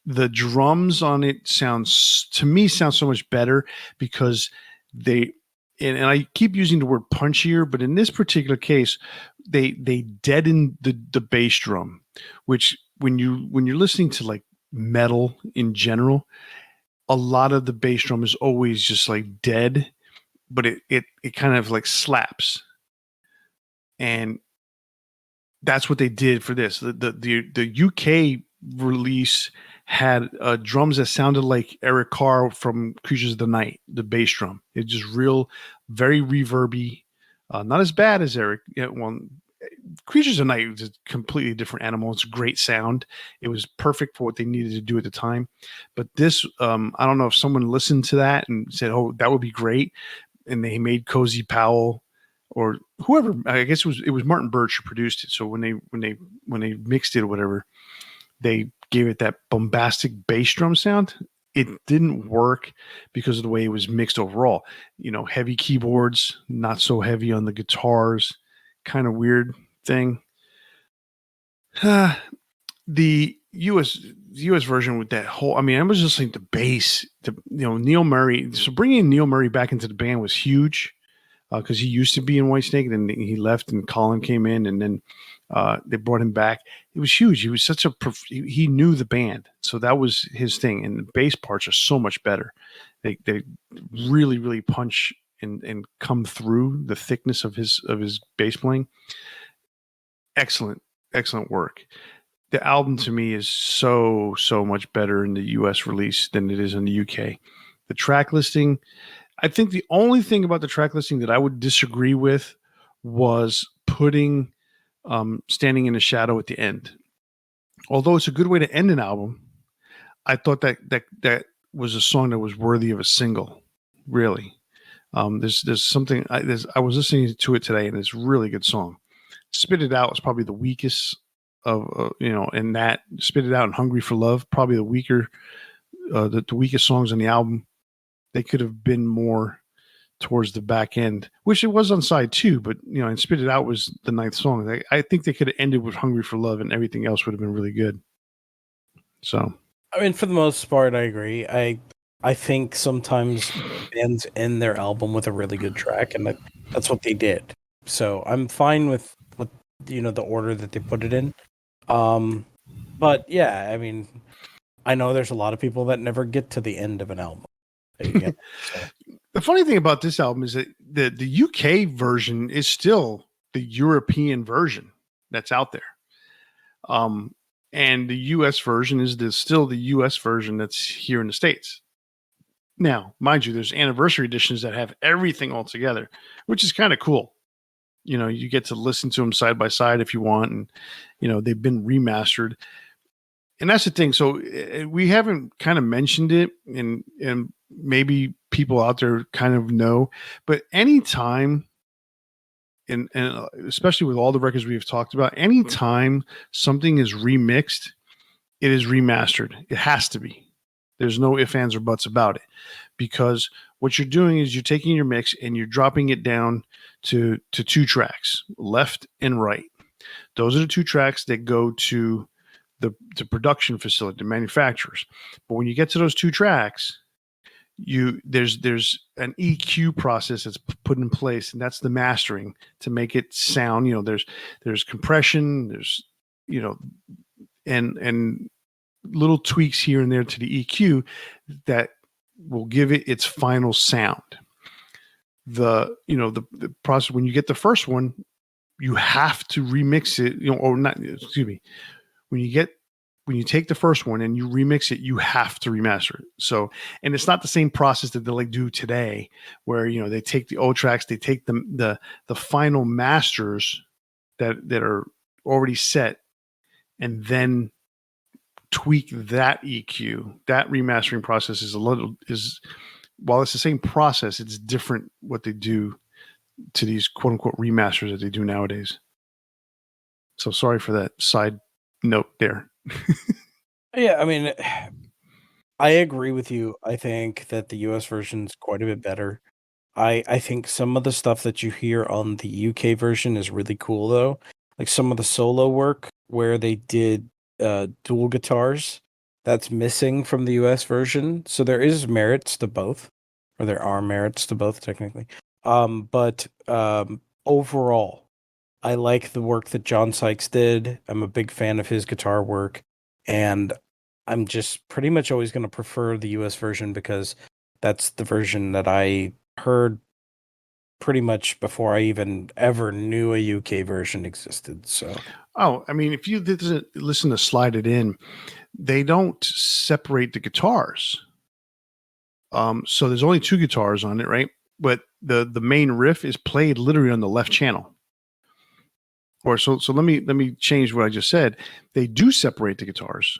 The drums on it sound so much better because they and I keep using the word punchier, but in this particular case, they deaden the bass drum, which when you're listening to like metal in general, a lot of the bass drum is always just like dead, but it kind of like slaps. And that's what they did for this. The UK release had drums that sounded like Eric Carr from Creatures of the Night, the bass drum. It's just real, very reverby, not as bad as Eric. Creatures of the Night was a completely different animal. It's a great sound. It was perfect for what they needed to do at the time. But this, I don't know if someone listened to that and said, "Oh, that would be great," and they made Cozy Powell or whoever. I guess it was Martin Birch who produced it. So when they mixed it or whatever, they gave it that bombastic bass drum sound. It didn't work because of the way it was mixed overall. Heavy keyboards, not so heavy on the guitars, kind of weird thing. The US version with that whole, I mean, I was just like the bass, Neil Murray. So bringing Neil Murray back into the band was huge because he used to be in Whitesnake, and then he left, and Colin came in, and then they brought him back. It was huge. He was such he knew the band, so that was his thing. And the bass parts are so much better. They really really punch and come through the thickness of his bass playing. Excellent work. The album to me is so much better in the US release than it is in the UK. The track listing, I think the only thing about the track listing that I would disagree with was putting Standing in the Shadow at the end. Although it's a good way to end an album, I thought that was a song that was worthy of a single. Really, there's something. I was listening to it today, and it's a really good song. Spit It Out was probably the weakest of and that Spit It Out and Hungry for Love probably the weaker, the weakest songs on the album. They could have been more towards the back end, which it was on side 2, but and Spit It Out was the 9th song. I think they could have ended with Hungry for Love, and everything else would have been really good. So, I mean, for the most part, I agree. I think sometimes bands end their album with a really good track, and that's what they did. So I'm fine with the order that they put it in. But yeah, I mean, I know there's a lot of people that never get to the end of an album. So. The funny thing about this album is that the UK version is still the European version that's out there. And the US version is still the US version that's here in the States. Now, mind you, there's anniversary editions that have everything all together, which is kind of cool. You get to listen to them side by side if you want, and they've been remastered. And that's the thing. So we haven't kind of mentioned it, and maybe people out there kind of know, but anytime, and especially with all the records we've talked about, anytime something is remixed, it is remastered. It has to be. There's no ifs, ands, or buts about it, because what you're doing is you're taking your mix and you're dropping it down to two tracks, left and right. Those are the two tracks that go to the production facility, the manufacturers. But when you get to those two tracks, there's an EQ process that's put in place, and that's the mastering to make it sound. There's compression, there's you know, and little tweaks here and there to the EQ that will give it its final sound. The process, when you get the first one, you have to remix it, or not, excuse me, when you take the first one and you remix it, you have to remaster it. So, and it's not the same process that they like do today, where they take the old tracks, they take the final masters that are already set, and then tweak that EQ. That remastering process is while it's the same process, it's different what they do to these quote unquote remasters that they do nowadays. So sorry for that side note there. Yeah, I mean, I agree with you. I think that the US version is quite a bit better. I think some of the stuff that you hear on the UK version is really cool though. Like some of the solo work where they did dual guitars, that's missing from the US version. So there is merits to both, or there are merits to both technically. But overall, I like the work that John Sykes did. I'm a big fan of his guitar work, and I'm just pretty much always going to prefer the US version because that's the version that I heard pretty much before I even ever knew a UK version existed. So, I mean, if you listen to Slide It In, they don't separate the guitars. So there's only two guitars on it, right? But the main riff is played literally on the left channel. Or so let me change what I just said. They do separate the guitars.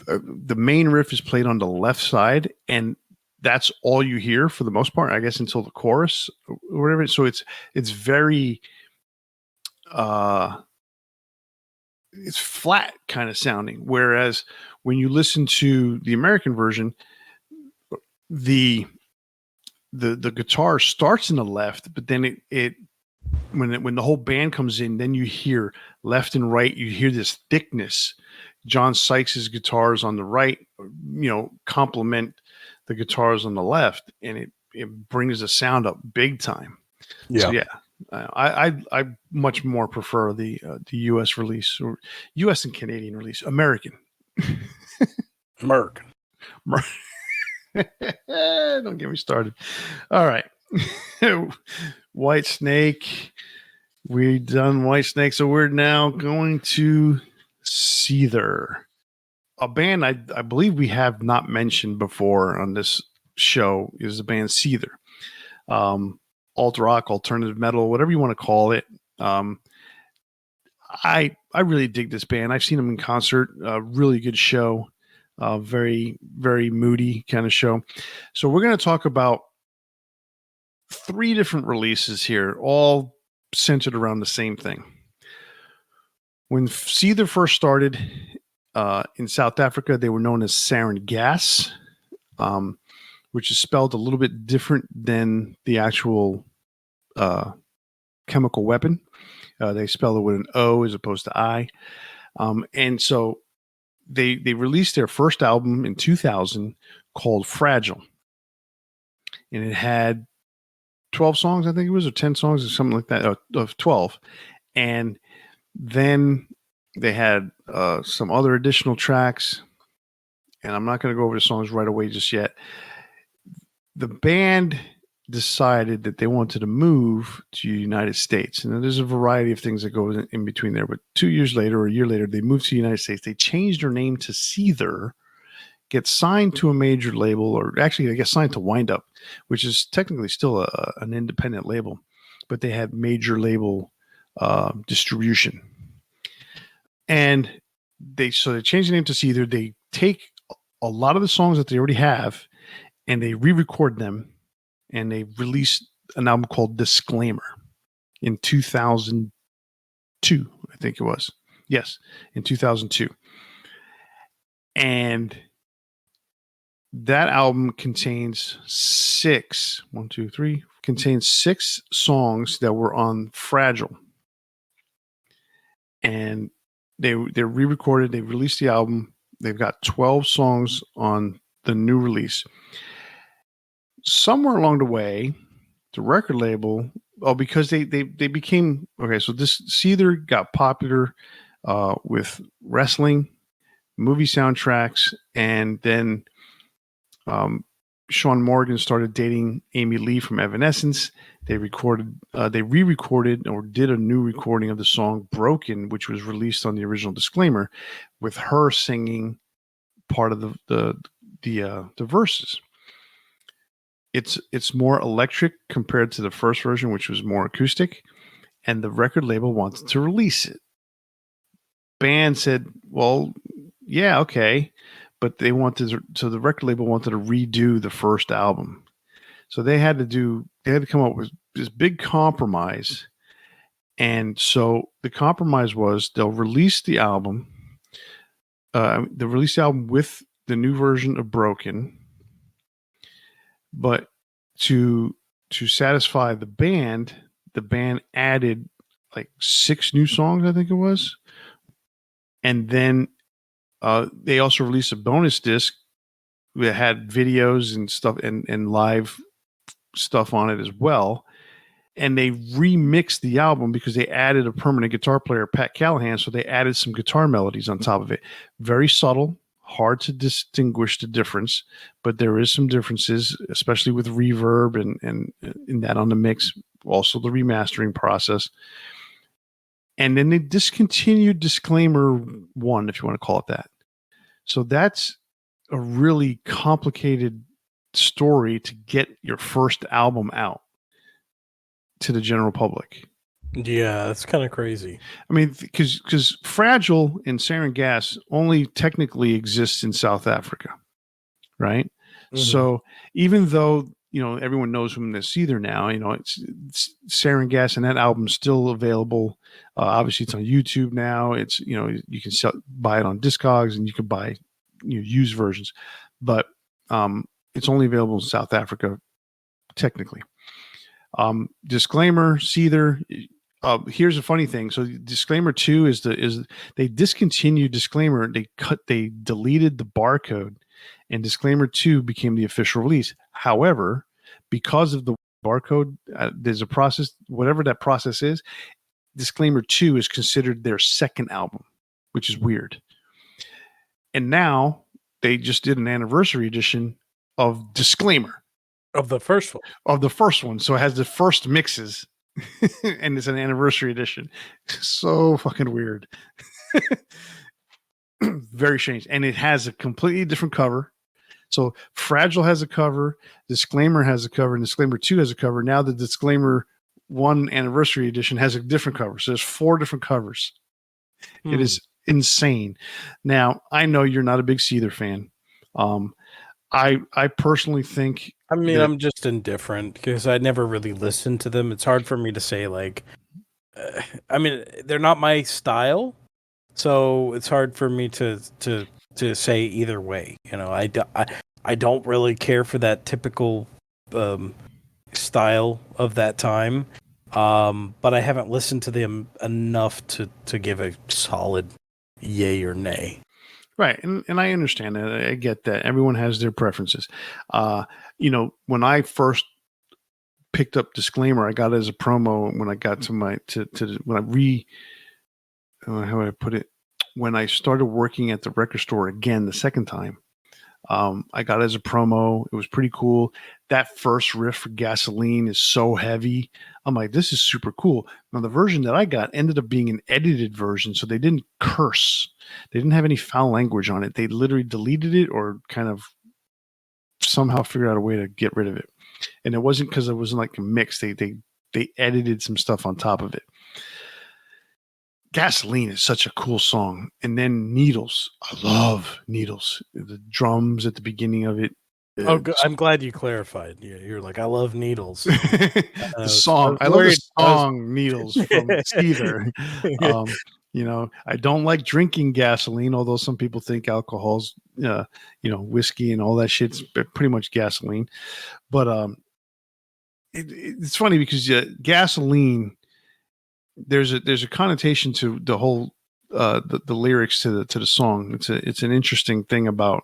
The main riff is played on the left side, and that's all you hear for the most part, I guess, until the chorus or whatever. So it's very it's flat kind of sounding. Whereas when you listen to the American version, the guitar starts in the left, but then it when the whole band comes in, then you hear left and right. You hear this thickness. John Sykes's guitars on the right, complement the guitars on the left, and it brings the sound up big time. yeah. So yeah, I much more prefer the U.S. release, or U.S. and Canadian release, American. Merc. Don't get me started. All right. White Snake. We're done White Snake. So we're now going to Seether, a band I believe we have not mentioned before on this show, is the band Seether. Alt rock, alternative metal, whatever you want to call it. I really dig this band. I've seen them in concert. Really good show. Very, very moody kind of show. So we're going to talk about 3 different releases here, all centered around the same thing. When Seether first started in South Africa, they were known as Sarin Gas, which is spelled a little bit different than the actual chemical weapon. They spell it with an O as opposed to I. And so they released their first album in 2000 called Fragile. And it had 12 songs, I think it was, or 10 songs or something like that, of 12. And then they had some other additional tracks. And I'm not going to go over the songs right away just yet. The band decided that they wanted to move to the United States. And there's a variety of things that go in between there. But 2 years later, or a year later, they moved to the United States. They changed their name to Seether, get signed to a major label, or actually, I guess, signed to Wind Up, which is technically still an independent label. But they had major label distribution. And they changed the name to Seether. They take a lot of the songs that they already have and they re-record them, and they released an album called Disclaimer in 2002, I think it was. Yes, in 2002. And that album contains contains 6 songs that were on Fragile. And they're re-recorded, they released the album. They've got 12 songs on the new release. Somewhere along the way, the record label, because they became okay. So this Seether got popular with wrestling, movie soundtracks, and then Sean Morgan started dating Amy Lee from Evanescence. They re-recorded or did a new recording of the song "Broken," which was released on the original Disclaimer, with her singing part of the verses. It's more electric compared to the first version, which was more acoustic, and the record label wanted to release it. Band said, "Well, yeah, okay," but the record label wanted to redo the first album, so they had to come up with this big compromise. And so the compromise was they'll release the album. They'll release the album with the new version of Broken, but to satisfy the band added like 6 new songs, I think it was. And then they also released a bonus disc that had videos and stuff and live stuff on it as well. And they remixed the album because they added a permanent guitar player, Pat Callahan. So they added some guitar melodies on top of it. Very subtle, hard to distinguish the difference, but there is some differences, especially with reverb and in that on the mix. Also the remastering process. And then they discontinued Disclaimer 1, if you want to call it that. So that's a really complicated story to get your first album out to the general public. Yeah, that's kind of crazy. I mean, because Fragile and Sarin Gas only technically exists in South Africa, right? Mm-hmm. So even though everyone knows whom this Seether now, it's Sarin Gas, and that album's still available. Obviously, it's on YouTube now. It's you can buy it on Discogs, and you can buy used versions, but it's only available in South Africa technically. Disclaimer, Seether. Here's a funny thing. So Disclaimer 2 is they discontinued Disclaimer. They deleted the barcode, and Disclaimer 2 became the official release. However, because of the barcode, there's a process, whatever that process is, Disclaimer 2 is considered their second album, which is weird. And now they just did an anniversary edition of Disclaimer. Of the first one. So it has the first mixes and it's an anniversary edition. So fucking weird. Very strange. And it has a completely different cover. So Fragile has a cover, Disclaimer has a cover, and Disclaimer 2 has a cover. Now the Disclaimer 1 anniversary edition has a different cover. So there's 4 different covers. It is insane. Now, I know you're not a big Seether fan. I personally think... I mean, I'm just indifferent because I never really listened to them. It's hard for me to say, like... I mean, they're not my style, so it's hard for me to say either way. I don't really care for that typical style of that time, but I haven't listened to them enough to give a solid yay or nay. Right, and I understand that. I get that. Everyone has their preferences. When I first picked up Disclaimer, I got it as a promo when I got to how would I put it? When I started working at the record store again the second time, I got it as a promo. It was pretty cool. That first riff for Gasoline is so heavy. I'm like, this is super cool. Now, the version that I got ended up being an edited version, so they didn't curse. They didn't have any foul language on it. They literally deleted it or kind of somehow figured out a way to get rid of it. And it wasn't because it wasn't like a mix. They edited some stuff on top of it. Gasoline is such a cool song. And then Needles. I love Needles. The drums at the beginning of it. Oh, I'm glad you clarified. You're like, I love needles. The I song. was I love the worried. song Needles from Seether. I don't like drinking gasoline, although some people think alcohol's, whiskey and all that shit's pretty much gasoline. But it's funny because gasoline, there's a connotation to the whole the lyrics to the song. It's an interesting thing about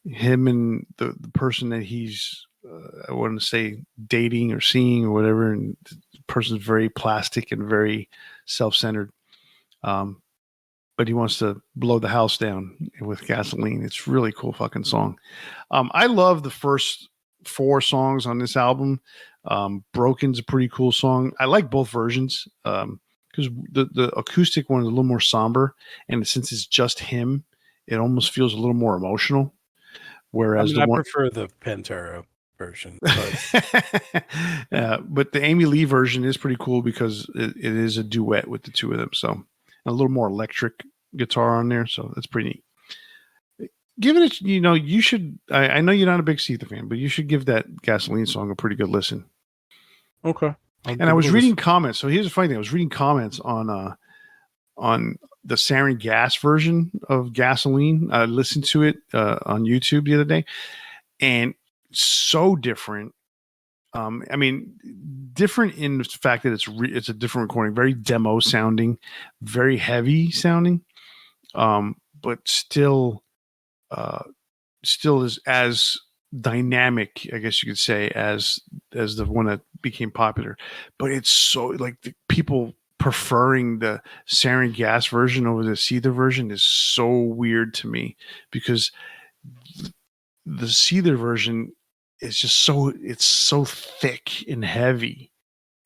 him and the person that he's I wouldn't say dating or seeing or whatever, and the person's very plastic and very self-centered. But he wants to blow the house down with gasoline. It's really cool fucking song. I love the first 4 songs on this album. Broken's a pretty cool song. I like both versions because the acoustic one is a little more somber, and since it's just him, it almost feels a little more emotional. Whereas I prefer the Pantera version. But the Amy Lee version is pretty cool because it is a duet with the two of them. So a little more electric guitar on there. So that's pretty neat. Give it, you should. I know you're not a big Seether fan, but you should give that Gasoline song a pretty good listen. Okay. And I was reading comments. So here's the funny thing: I was reading comments on the Sarin Gas version of Gasoline. I listened to it on YouTube the other day, and so different. Different in the fact that it's a different recording, very demo sounding, very heavy sounding, but still is as dynamic, I guess you could say, as the one that became popular. But it's so like the people preferring the Sarin Gas version over the Seether version is so weird to me because the Seether version is just so thick and heavy.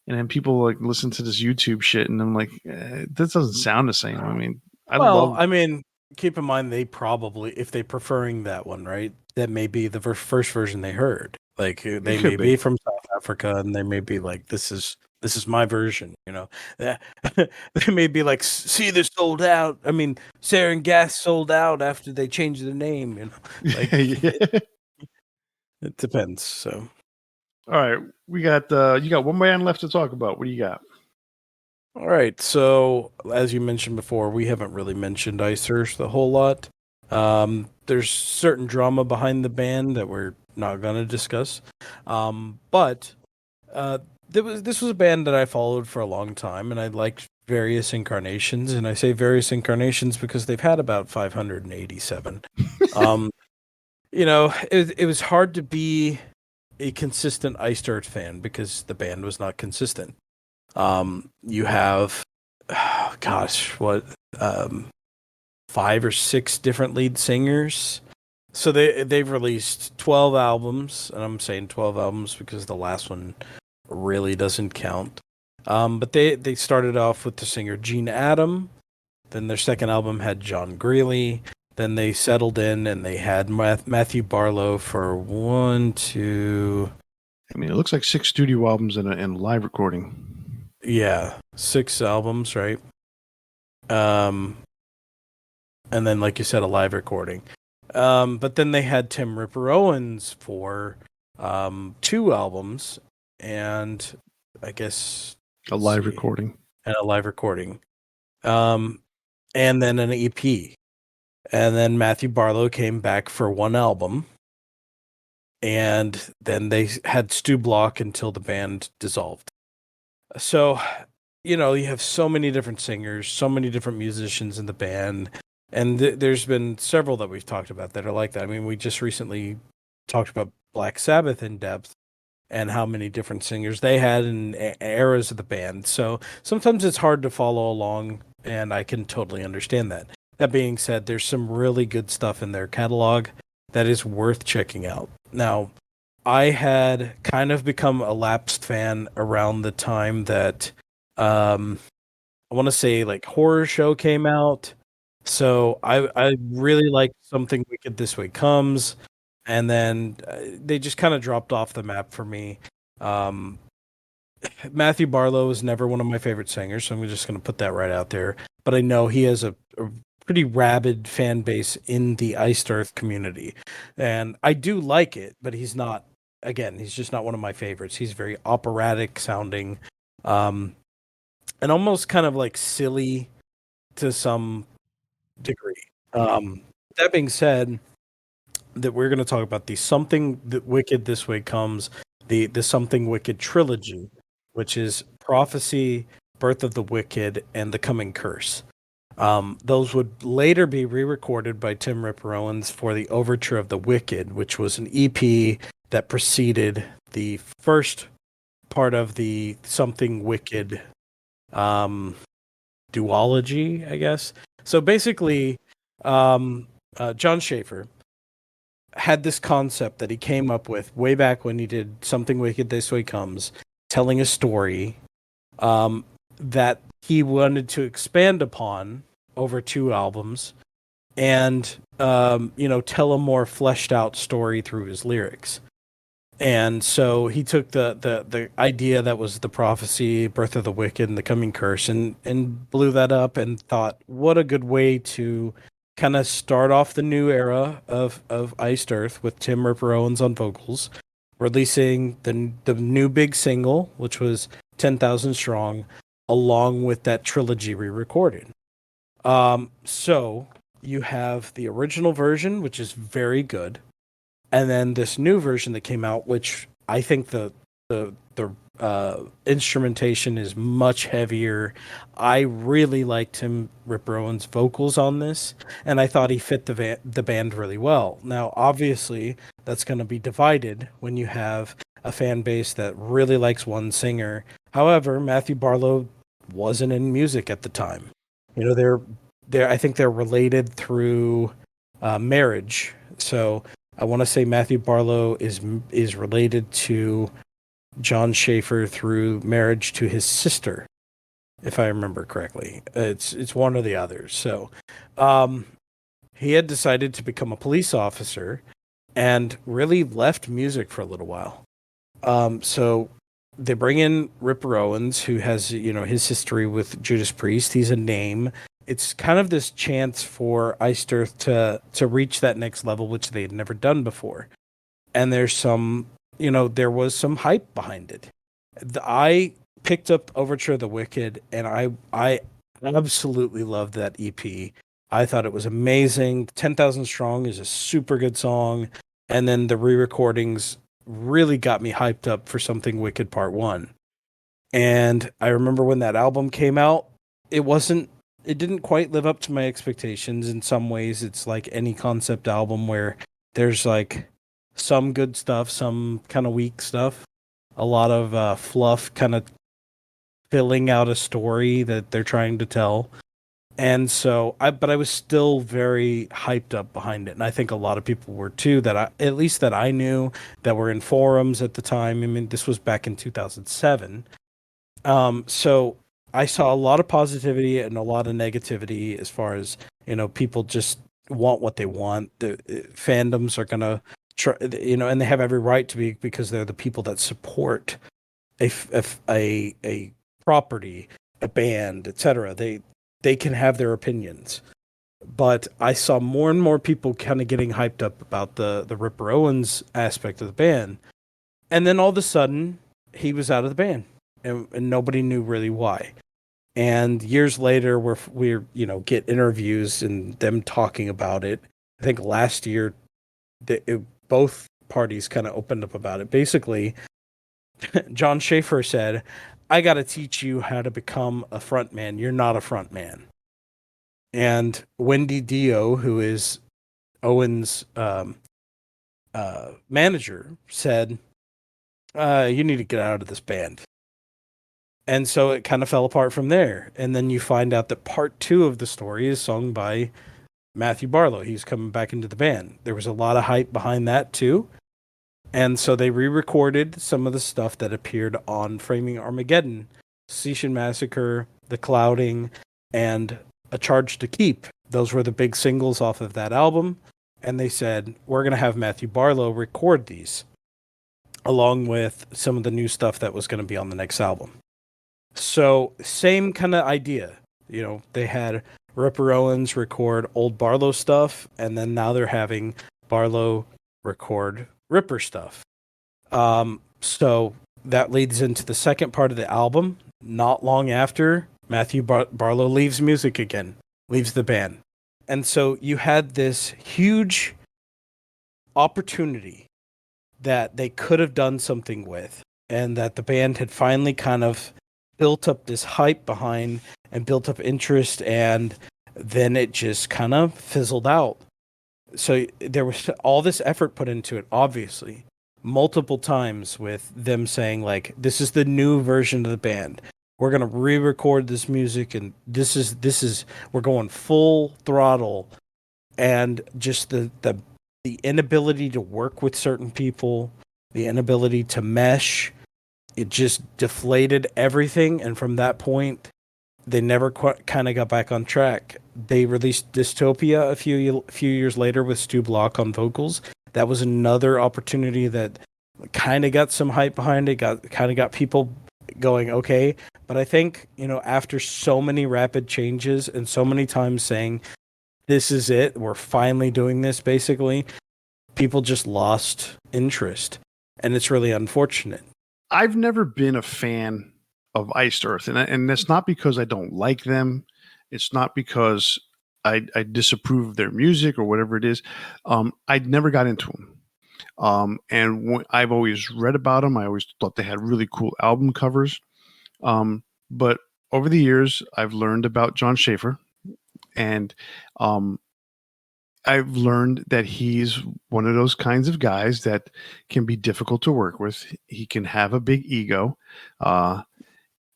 And then people like listen to this YouTube shit and I'm like, that doesn't sound the same. I mean, keep in mind they probably, if they preferring that one, right, that may be the first version they heard. Like they may be from South Africa and they may be like, this is my version, they may be like, see, they're sold out. I mean, Sarin Gas sold out after they changed the name, like it depends. So all right, we got you got one band left to talk about. What do you got? All right, so as you mentioned before, we haven't really mentioned Icers the whole lot. There's certain drama behind the band that we're not going to discuss, but this was a band that I followed for a long time, and I liked various incarnations. And I say various incarnations because they've had about 587. It was hard to be a consistent Ice Dirt fan because the band was not consistent. You have, 5 or 6 different lead singers. So they've released 12 albums, and I'm saying 12 albums because the last one really doesn't count. But they started off with the singer Gene Adam. Then their second album had John Greeley. Then they settled in and they had Matthew Barlow for 1, 2. I mean, it looks like 6 studio albums and a live recording. Yeah, 6 albums, right? And then, like you said, a live recording. But then they had Tim Ripper Owens for 2 albums, and I guess a live recording. And a live recording. And then an EP. And then Matthew Barlow came back for 1 album. And then they had Stu Block until the band dissolved. So, you have so many different singers, so many different musicians in the band. And there's been several that we've talked about that are like that. I mean, we just recently talked about Black Sabbath in depth and how many different singers they had in eras of the band. So sometimes it's hard to follow along, and I can totally understand that. That being said, there's some really good stuff in their catalog that is worth checking out. Now, I had kind of become a lapsed fan around the time that I want to say like Horror Show came out. So I really liked Something Wicked This Way Comes, and then they just kind of dropped off the map for me. Matthew Barlow is never one of my favorite singers, so I'm just going to put that right out there. But I know he has a pretty rabid fan base in the Iced Earth community, and I do like it. But he's not. Again, he's just not one of my favorites. He's very operatic sounding, um, and almost kind of like silly to some degree. That being said, that we're going to talk about the Something That Wicked This Way Comes, the Something Wicked trilogy, which is Prophecy, Birth of the Wicked, and The Coming Curse. Those would later be re-recorded by Tim Ripper Owens for the Overture of the Wicked, which was an EP that preceded the first part of the Something Wicked um, duology, I guess. So basically, John Schaefer had this concept that he came up with way back when he did Something Wicked This Way Comes, telling a story um, that he wanted to expand upon over 2 albums and tell a more fleshed out story through his lyrics. And so he took the idea that was the prophecy, Birth of the Wicked, and the Coming Curse, and blew that up and thought, what a good way to kind of start off the new era of Iced Earth with Tim Ripper Owens on vocals, releasing the new big single, which was 10,000 Strong, along with that trilogy re-recorded. So you have the original version, which is very good, and then this new version that came out, which I think the instrumentation is much heavier. I really liked Tim Ripper Owens' vocals on this, and I thought he fit the band really well. Now, obviously, that's going to be divided when you have a fan base that really likes one singer. However, Matthew Barlow wasn't in music at the time. They're I think they're related through marriage. So I want to say Matthew Barlow is related to John Schaefer through marriage to his sister, if I remember correctly. It's one or the other. So um, he had decided to become a police officer and really left music for a little while. So they bring in Ripper Owens, who has his history with Judas Priest. He's a name. It's kind of this chance for Iced Earth to reach that next level, which they had never done before. And there was some hype behind it. I picked up Overture of the Wicked, and I absolutely loved that EP. I thought it was amazing. 10,000 Strong is a super good song, and then the re-recordings really got me hyped up for Something Wicked Part 1. And I remember when that album came out, it didn't quite live up to my expectations. In some ways, it's like any concept album where there's like some good stuff, some kind of weak stuff, a lot of fluff kind of filling out a story that they're trying to tell. And so but I was still very hyped up behind it. And I think a lot of people were too, at least that I knew, that were in forums at the time. I mean, this was back in 2007. So I saw a lot of positivity and a lot of negativity as far as, people just want what they want. The fandoms are going to try, and they have every right to be, because they're the people that support a property, a band, etc. They can have their opinions. But I saw more and more people kind of getting hyped up about the Ripper Owens aspect of the band. And then all of a sudden, he was out of the band, and nobody knew really why. And years later, we're get interviews and them talking about it. I think last year, both parties kind of opened up about it. Basically, John Schaefer said, "I got to teach you how to become a front man. You're not a front man." And Wendy Dio, who is Owen's manager, said, "You need to get out of this band." And so it kind of fell apart from there. And then you find out that part 2 of the story is sung by Matthew Barlow. He's coming back into the band. There was a lot of hype behind that too. And so they re-recorded some of the stuff that appeared on Framing Armageddon, Session Massacre, The Clouding, and A Charge to Keep. Those were the big singles off of that album. And they said, we're going to have Matthew Barlow record these. along with some of the new stuff that was going to be on the next album. So same kind of idea. They had Ripper Owens record old Barlow stuff, and then now they're having Barlow record Ripper stuff. So that leads into the second part of the album. Not long after, Matthew Barlow leaves music again, leaves the band. And so you had this huge opportunity that they could have done something with, and that the band had finally kind of built up this hype behind and built up interest, and then it just kind of fizzled out. So there was all this effort put into it, obviously, multiple times, with them saying like, this is the new version of the band. We're going to re-record this music, and this is we're going full throttle. And just the inability to work with certain people, the inability to mesh, it just deflated everything. And from that point, they never kind of got back on track. They released Dystopia a few years later with Stu Block on vocals. That was another opportunity that kind of got some hype behind it, got people going, okay. But I think, after so many rapid changes and so many times saying, this is it, we're finally doing this, basically, people just lost interest. And it's really unfortunate. I've never been a fan of Iced Earth, and that's not because I don't like them. It's not because I disapprove of their music or whatever it is. I never got into them. And I've always read about them. I always thought they had really cool album covers. But over the years, I've learned about John Schaefer, and I've learned that he's one of those kinds of guys that can be difficult to work with. He can have a big ego.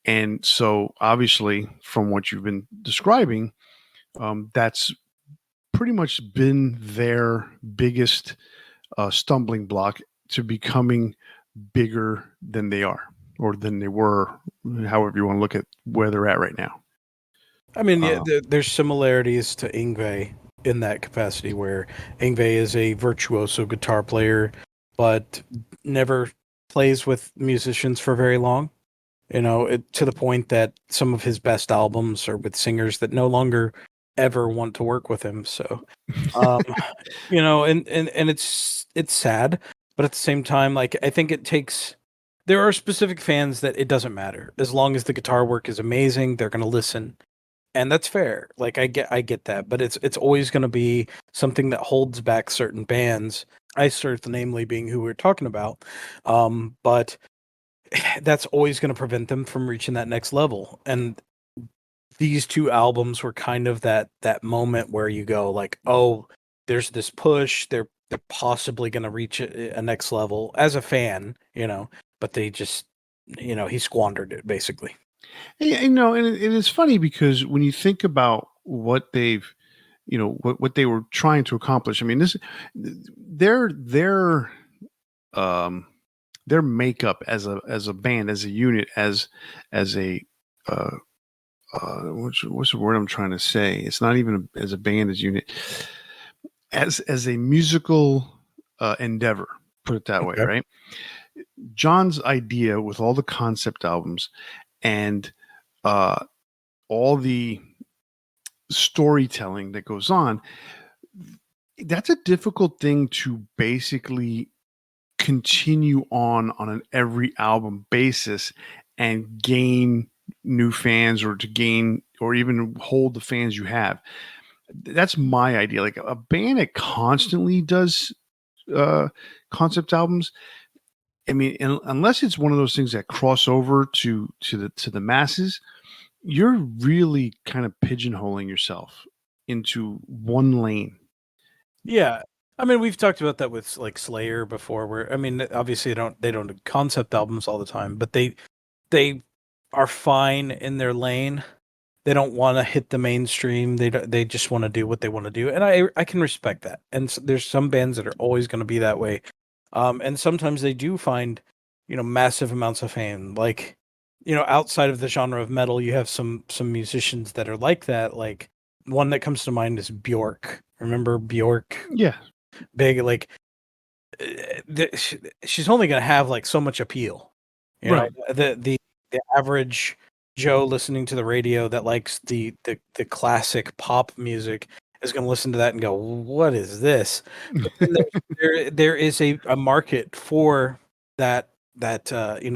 And so, obviously, from what you've been describing, that's pretty much been their biggest stumbling block to becoming bigger than they are, or than they were, however you want to look at where they're at right now. I mean, yeah, there's similarities to Yngwie in that capacity, where Yngwie is a virtuoso guitar player, but never plays with musicians for very long. To the point that some of his best albums are with singers that no longer ever want to work with him. So, um, and it's sad, but at the same time, like, I think there are specific fans that it doesn't matter. As long as the guitar work is amazing, they're going to listen. And that's fair. Like, I get that, but it's always going to be something that holds back certain bands. Iced Earth, namely, being who we're talking about. But that's always going to prevent them from reaching that next level. And these two albums were kind of that moment where you go like, oh, there's this push. They're possibly going to reach a next level as a fan, but they just, he squandered it basically. And it's funny because when you think about what they've, what they were trying to accomplish. I mean, their um, their makeup as a band, as a unit, as a what's the word I'm trying to say? It's not even as a band, as unit, as a musical endeavor. Put it that way, Okay. right? John's idea with all the concept albums and all the storytelling that goes on, that's a difficult thing to basically continue on an every album basis and gain new fans, or to gain, or even hold the fans you have. That's my idea. Like a band that constantly does concept albums, I mean, unless it's one of those things that cross over to the masses, you're really kind of pigeonholing yourself into one lane. Yeah. I mean, we've talked about that with like Slayer before, where, I mean, obviously they don't do concept albums all the time, but they are fine in their lane. They don't want to hit the mainstream. They just want to do what they want to do, and I can respect that. And there's some bands that are always going to be that way, and sometimes they do find, massive amounts of fame. Like, outside of the genre of metal, you have some musicians that are like that. Like, one that comes to mind is Bjork. Remember Bjork? Yeah. Big, like, she's only going to have like so much appeal. You know, Right. the average Joe listening to the radio that likes the classic pop music is going to listen to that and go, "What is this?" But then there is a market for that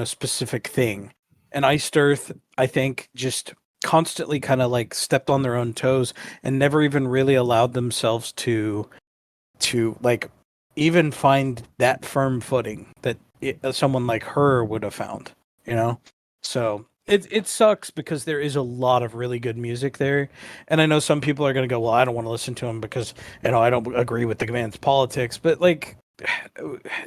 specific thing. And Iced Earth, I think, just constantly kind of like stepped on their own toes and never even really allowed themselves to like even find that firm footing that someone like her would have found, you know? So it sucks because there is a lot of really good music there. And I know some people are going to go, well, I don't want to listen to him because, I don't agree with the man's politics. But like,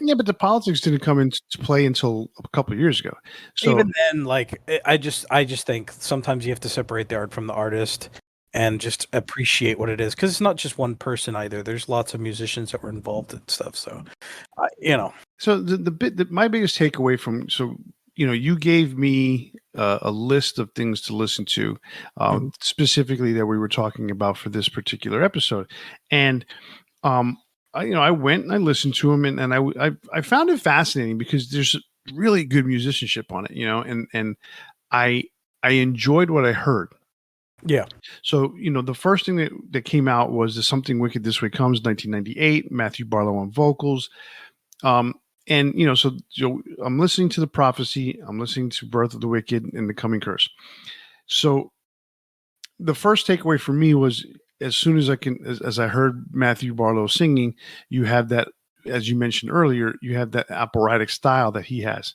Yeah, but the politics didn't come into play until a couple of years ago. So even then, like, I just think sometimes you have to separate the art from the artist and just appreciate what it is because it's not just one person either. There's lots of musicians that were involved in stuff. So, so my biggest takeaway from you gave me a list of things to listen to, Mhm. specifically that we were talking about for this particular episode, and I went and I listened to them, and I found it fascinating because there's really good musicianship on it, and I I enjoyed what I heard. Yeah. So, the first thing that came out was the Something Wicked This Way Comes, 1998, Matthew Barlow on vocals. Um, and, I'm listening to The Prophecy, I'm listening to Birth of the Wicked and The Coming Curse. So the first takeaway for me was as soon as as I heard Matthew Barlow singing, you have that, as you mentioned earlier, you have that operatic style that he has.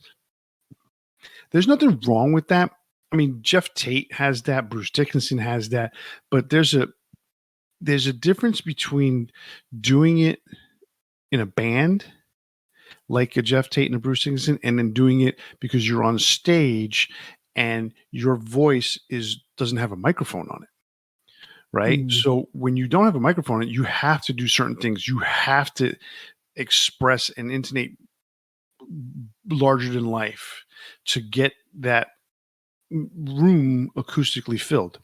There's nothing wrong with that. I mean, Jeff Tate has that, Bruce Dickinson has that, but there's a difference between doing it in a band like a Jeff Tate and a Bruce Dickinson, and then doing it because you're on stage and your voice doesn't have a microphone on it, right? Mm. So when you don't have a microphone on it, you have to do certain things. You have to express and intonate larger than life to get that room acoustically filled.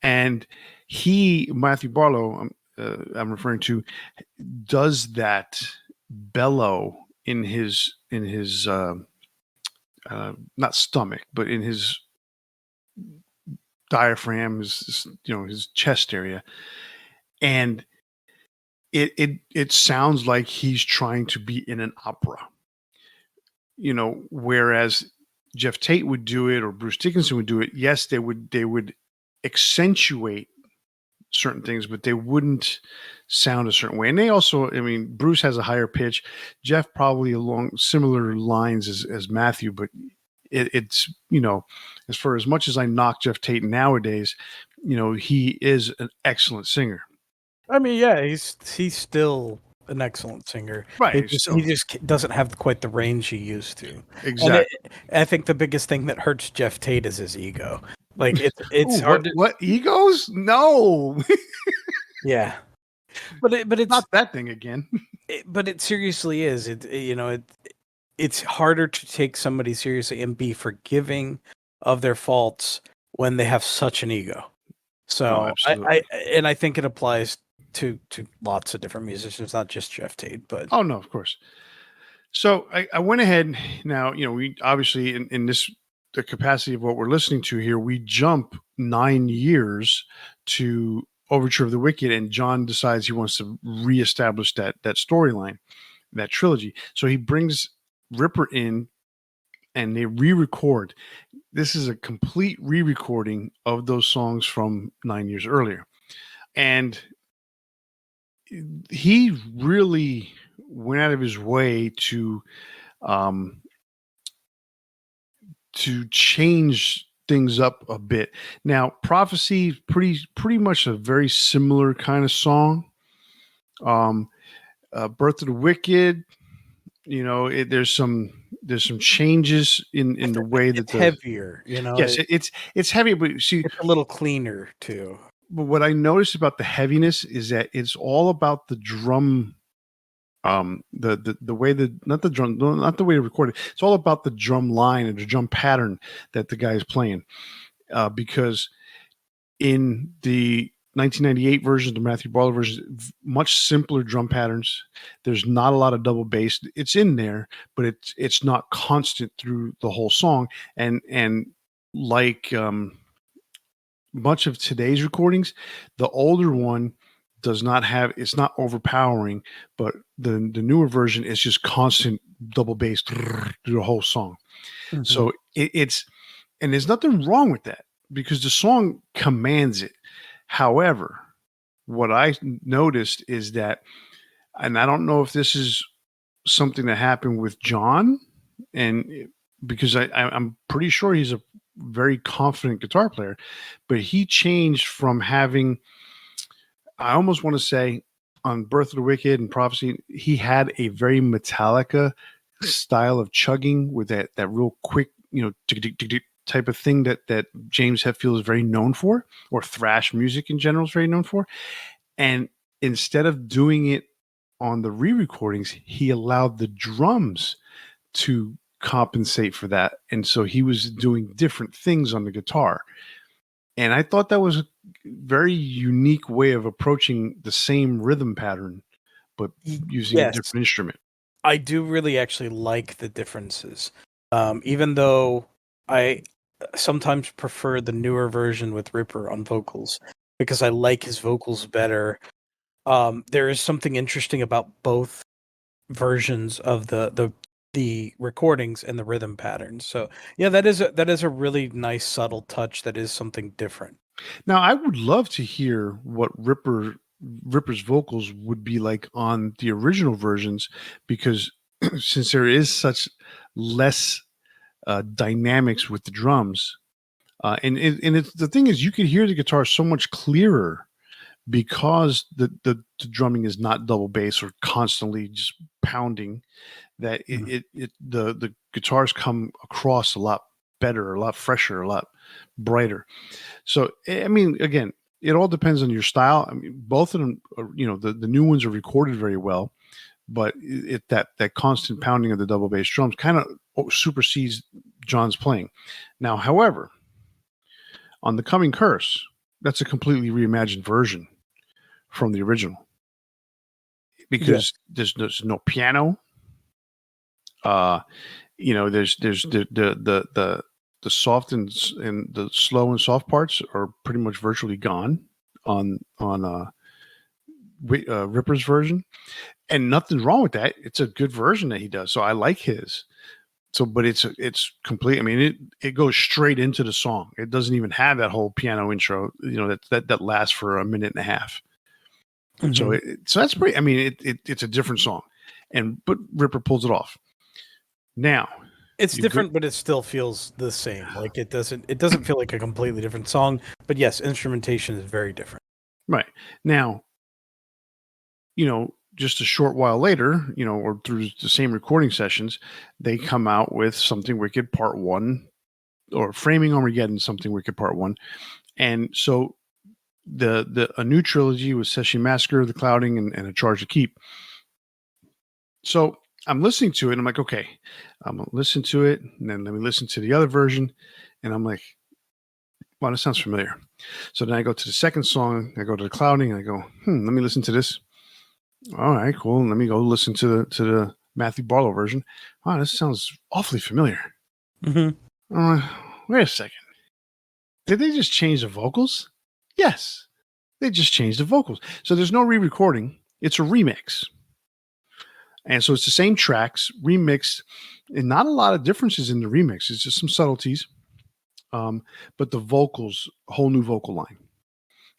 And Matthew Barlow, I'm referring to, does that bellow in his not stomach, but in his diaphragm, his chest area, and it sounds like he's trying to be in an opera. Whereas Jeff Tate would do it or Bruce Dickinson would do it. Yes, they would accentuate certain things, but they wouldn't sound a certain way. And they also, I mean, Bruce has a higher pitch. Jeff probably along similar lines as Matthew, but it's as for as much as I knock Jeff Tate nowadays, he is an excellent singer. I mean, yeah, he's still an excellent singer. He Right. just So he just doesn't have quite the range he used to. And exactly. I think the biggest thing that hurts Jeff Tate is his ego. Like Ooh, it's hard to, what egos? No, yeah. But not that thing again. it seriously is. It's harder to take somebody seriously and be forgiving of their faults when they have such an ego. Oh, So absolutely. I think it applies to lots of different musicians, not just Jeff Tate, but Oh no, of course. So I went ahead. Now, we obviously in this the capacity of what we're listening to here, we jump 9 years to Overture of the Wicked, and John decides he wants to reestablish that storyline, that trilogy. So he brings Ripper in, and they re-record. This is a complete re-recording of those songs from 9 years earlier, and he really went out of his way um, to change things up a bit. Now, Prophecy, pretty much a very similar kind of song. Um, Birth of the Wicked, there's some changes in the way that it's the heavier, yes, it's heavy, but see, it's a little cleaner too. but what I noticed about the heaviness is that it's all about the drum. The way not the drum, not the way to record it. It's all about the drum line and the drum pattern that the guy is playing. Because in the 1998 version, the Matthew Barlow version, much simpler drum patterns. There's not a lot of double bass. It's in there, but it's not constant through the whole song. And like much of today's recordings, the older one does not have, it's not overpowering, but the newer version is just constant double bass through the whole song. So it's, and there's nothing wrong with that because the song commands it. However, what I noticed is that, and I don't know if this is something that happened with John, and because I'm pretty sure he's a very confident guitar player, but he changed from having, I almost want to say on Birth of the Wicked and Prophecy, he had a very Metallica style of chugging with that real quick, type of thing that James Hetfield is very known for, or thrash music in general is very known for. And instead of doing it on the re-recordings, he allowed the drums to compensate for that. And so he was doing different things on the guitar. And I thought that was a very unique way of approaching the same rhythm pattern, but using a different instrument. I do really actually like the differences. Even though I sometimes prefer the newer version with Ripper on vocals because I like his vocals better. There is something interesting about both versions of the recordings and the rhythm patterns. So yeah, that is a really nice subtle touch. That is something different. Now, I would love to hear what Ripper's vocals would be like on the original versions, because since there is such less dynamics with the drums, and it's, the thing is, you can hear the guitar so much clearer because the drumming is not double bass or constantly just pounding, that the guitars come across a lot better, a lot fresher, a lot brighter. So, I mean, again, it all depends on your style. I mean, both of them, the new ones are recorded very well, but that constant pounding of the double bass drums kind of supersedes John's playing. Now, however, on The Coming Curse, that's a completely reimagined version from the original, because there's no piano. There's the soft and the slow and soft parts are pretty much virtually gone on Ripper's version, and nothing's wrong with that. It's a good version that he does, so I like his. So, but it's complete. I mean, it goes straight into the song. It doesn't even have that whole piano intro, that lasts for a minute and a half. So, so that's pretty. I mean, it's a different song, but Ripper pulls it off. Now, it's different, but it still feels the same. Like it doesn't feel like a completely different song. But yes, instrumentation is very different. Right. Now, just a short while later, or through the same recording sessions, they come out with Something Wicked Part 1, or Framing Armageddon, Something Wicked Part 1. And so a new trilogy was Session Massacre, The Clouding, and A Charge to Keep. So I'm listening to it, and I'm like, okay, I'm going to listen to it, and then let me listen to the other version. And I'm like, wow, this sounds familiar. So then I go to the second song, I go to The Clouding, and I go, let me listen to this. All right, cool. Let me go listen to the Matthew Barlow version. Wow, this sounds awfully familiar. Wait a second. Did they just change the vocals? Yes, they just changed the vocals. So there's no re-recording. It's a remix. And so it's the same tracks, remixed, and not a lot of differences in the remix. It's just some subtleties. But the vocals, a whole new vocal line.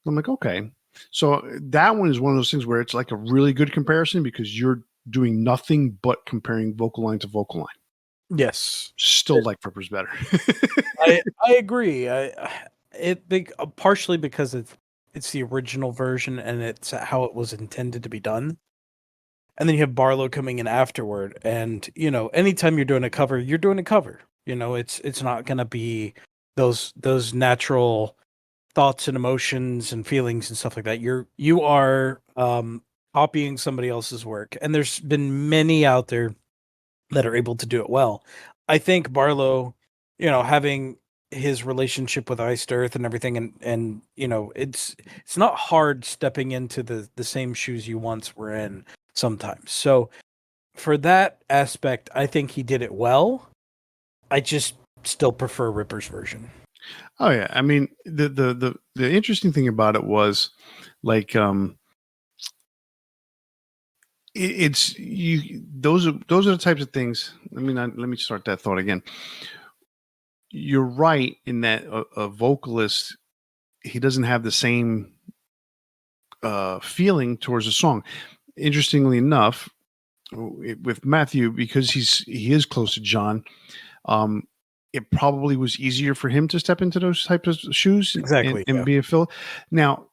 I'm like, okay. So that one is one of those things where it's like a really good comparison, because you're doing nothing but comparing vocal line to vocal line. Yes. Still like Ripper's better. I agree. Partially because it's the original version and it's how it was intended to be done. And then you have Barlow coming in afterward, and anytime you're doing a cover, you're doing a cover. It's not going to be those natural thoughts and emotions and feelings and stuff like that. You are copying somebody else's work, and there's been many out there that are able to do it well. I think Barlow, having his relationship with Iced Earth and everything, and you know, it's not hard stepping into the same shoes you once were in sometimes. So for that aspect, I think he did it well. I just still prefer Ripper's version. Oh yeah, I mean the interesting thing about it was like it's you those are the types of things. Let me start that thought again. You're right in that a vocalist, he doesn't have the same feeling towards a song. Interestingly enough, with Matthew, because he is close to John, um, it probably was easier for him to step into those types of shoes Exactly. and Yeah. be a Phil. Now,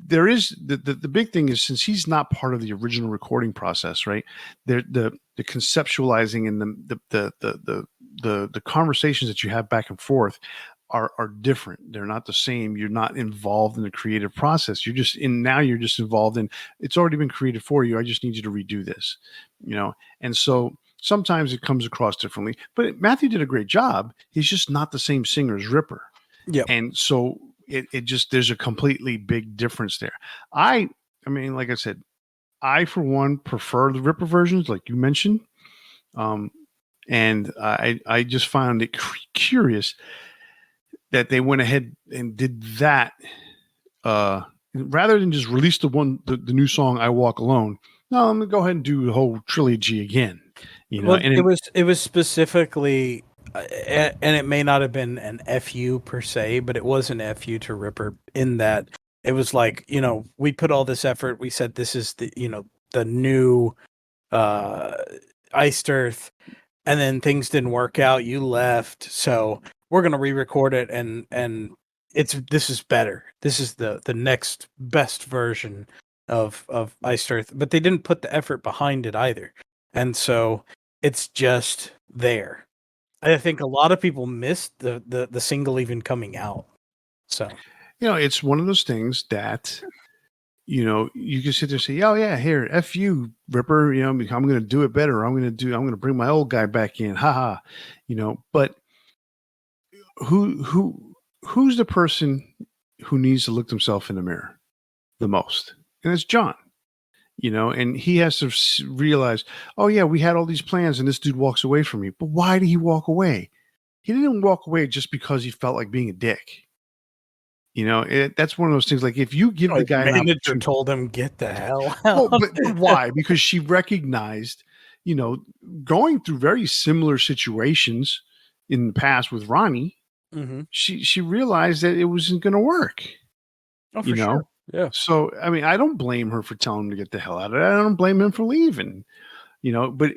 there is the big thing is, since he's not part of the original recording process, right? The conceptualizing and the conversations that you have back and forth are different. They're not the same. You're not involved in the creative process. You're just involved in, it's already been created for you. I just need you to redo this, you know? And so sometimes it comes across differently, but Matthew did a great job. He's just not the same singer as Ripper. Yep. And so it just, there's a completely big difference there. I mean, like I said, I for one prefer the Ripper versions, like you mentioned. Um, and I just found it curious that they went ahead and did that, rather than just release the new song "I Walk Alone." No, I'm gonna go ahead and do the whole trilogy again. You know, Well, and it was specifically, and it may not have been an FU per se, but it was an FU to Ripper in that it was like, you know, we put all this effort. We said this is the, you know, the new uh Iced Earth, and then things didn't work out. You left, so we're gonna re-record it, and this is better. This is the next best version of Iced Earth, but they didn't put the effort behind it either, and so it's just there. I think a lot of people missed the single even coming out. So it's one of those things that, you can sit there and say, "Oh yeah, here, f you, Ripper." I'm going to do it better. I'm going to bring my old guy back in. Haha. But who's the person who needs to look himself in the mirror the most? And it's John. And he has to realize, oh yeah, we had all these plans and this dude walks away from me. But why did he walk away? He didn't walk away just because he felt like being a dick. That's one of those things. Like, if you give the his guy an manager opportunity, told him, "Get the hell well, out." but why? Because she recognized, you know, going through very similar situations in the past with Ronnie, Mm-hmm. she realized that it wasn't going to work. Oh, You for sure. know, Yeah. so I mean, I don't blame her for telling him to get the hell out of it. I don't blame him for leaving. But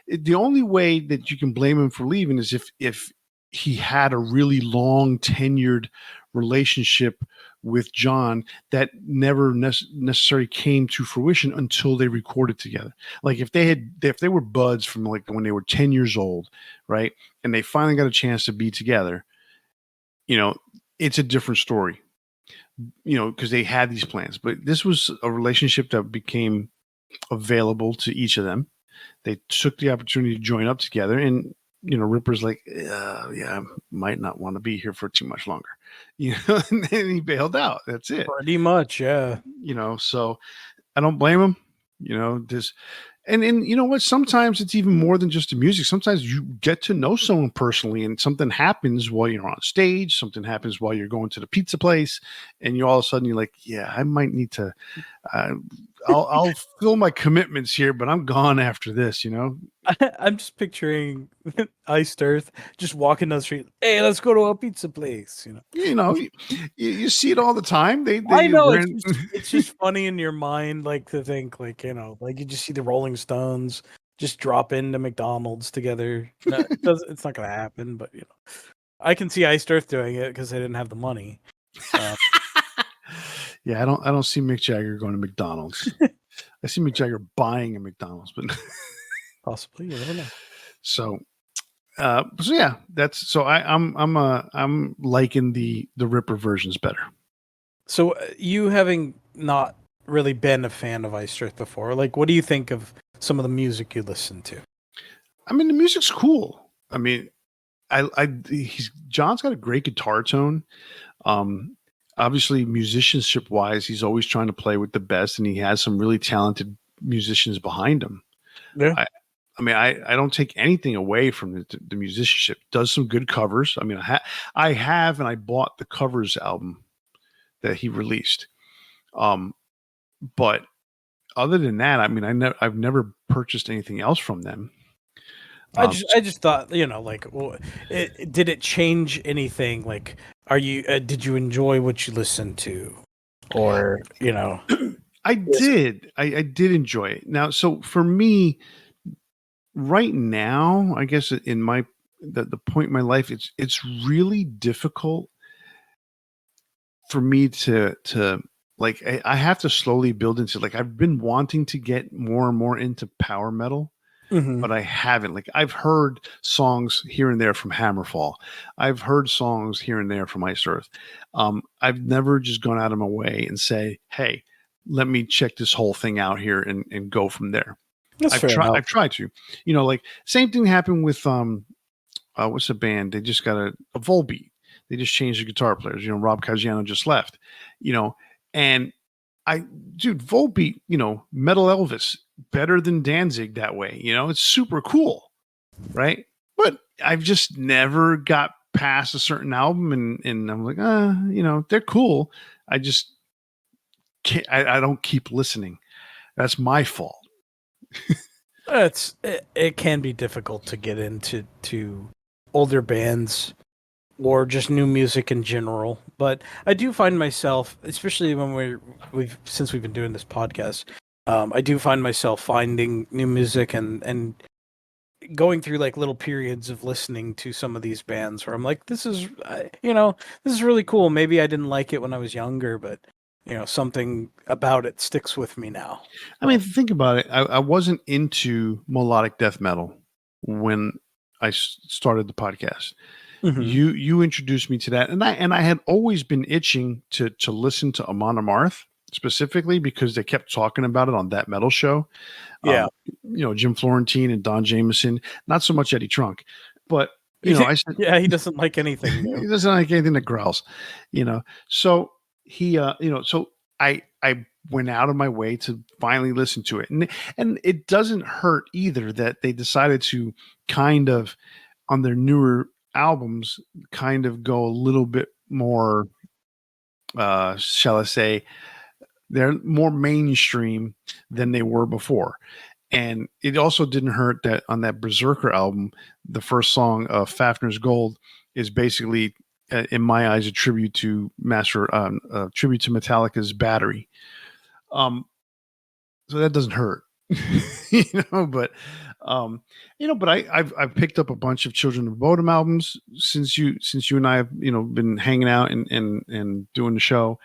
the only way that you can blame him for leaving is if he had a really long tenured relationship with John that never necessarily came to fruition until they recorded together. Like, if they were buds from like when they were 10 years old, right? And they finally got a chance to be together, it's a different story, because they had these plans. But this was a relationship that became available to each of them. They took the opportunity to join up together, and Ripper's like, yeah, I might not want to be here for too much longer, and then he bailed out. That's it. Pretty much, yeah. So I don't blame him. This, and you know what? Sometimes it's even more than just the music. Sometimes you get to know someone personally, and something happens while you're on stage. Something happens while you're going to the pizza place, and you all of a sudden you're like, yeah, I might need to. Uh, I'll fill my commitments here, but I'm gone after this. I'm just picturing Iced Earth just walking down the street. Hey, let's go to a pizza place. You see it all the time. I know They're in, it's just funny in your mind, like to think, like, like you just see the Rolling Stones just drop into McDonald's together. No, it's not gonna happen, but I can see Iced Earth doing it because they didn't have the money. Yeah, I don't see Mick Jagger going to McDonald's. I see Mick Jagger buying a McDonald's, but Possibly, you never know. so yeah, I'm liking the Ripper versions better. So you having not really been a fan of Iced Earth before, like, what do you think of some of the music you listen to? I mean, the music's cool. I mean, John's got a great guitar tone. Um, Obviously, musicianship wise, he's always trying to play with the best, and he has some really talented musicians behind him. Yeah. I mean, I don't take anything away from the musicianship. Does some good covers. I mean, I have and I bought the covers album that he released. But other than that, I mean, I've never purchased anything else from them. I just thought, like, did it change anything? Like, did you enjoy what you listened to, or I Yes. did. I did enjoy it. Now, so for me, right now, I guess in the point in my life, it's really difficult for me to like I have to slowly build into, like, I've been wanting to get more and more into power metal, Mhm. but I haven't. Like, I've heard songs here and there from Hammerfall. I've heard songs here and there from Ice Earth. I've never just gone out of my way and say, "Hey, let me check this whole thing out here and go from there." That's fair enough. I've tried to, like, same thing happened with what's the band? They just got a Volbeat. They just changed the guitar players. Rob Caggiano just left. You know, and dude, Volbeat, Metal Elvis, better than Danzig that way. It's super cool, right? But I've just never got past a certain album, and I'm like, they're cool. I just can't. I don't keep listening. That's my fault. It can be difficult to get into older bands or just new music in general. But I do find myself, especially when we've been doing this podcast, I do find myself finding new music and going through like little periods of listening to some of these bands where I'm like, this is really cool. Maybe I didn't like it when I was younger, but something about it sticks with me now. I mean, think about it. I wasn't into melodic death metal when I started the podcast. Hmm. You introduced me to that, and I had always been itching to listen to Amon Amarth specifically because they kept talking about it on That Metal Show. Yeah. Jim Florentine and Don Jameson, not so much Eddie Trunk, but I said Yeah, he doesn't like anything new. he doesn't like anything that growls, So he, so I went out of my way to finally listen to it, and it doesn't hurt either that they decided to kind of, on their newer albums, kind of go a little bit more, shall I say, they're more mainstream than they were before. And it also didn't hurt that on that Berserker album, the first song, Fafner's Gold, is basically, in my eyes, a tribute to tribute to Metallica's Battery. So that doesn't hurt, But but I've picked up a bunch of Children of Bodom albums since you and I have been hanging out and doing the show.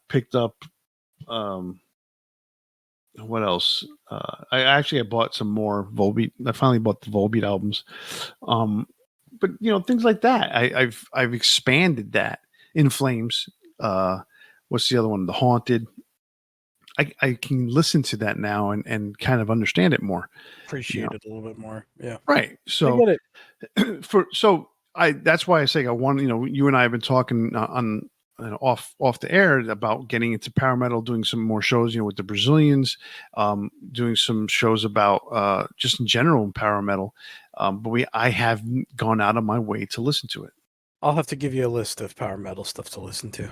Picked up, what else? I bought some more Volbeat. I finally bought the Volbeat albums. Um, but things like that. I've expanded that. In Flames. What's the other one? The Haunted. I can listen to that now and kind of understand it more. Appreciate it a little bit more. Yeah. Right. I So get it. that's why I say I want, you and I have been talking on off the air about getting into power metal, doing some more shows, with the Brazilians, doing some shows about just in general in power metal. But I haven't gone out of my way to listen to it. I'll have to give you a list of power metal stuff to listen to.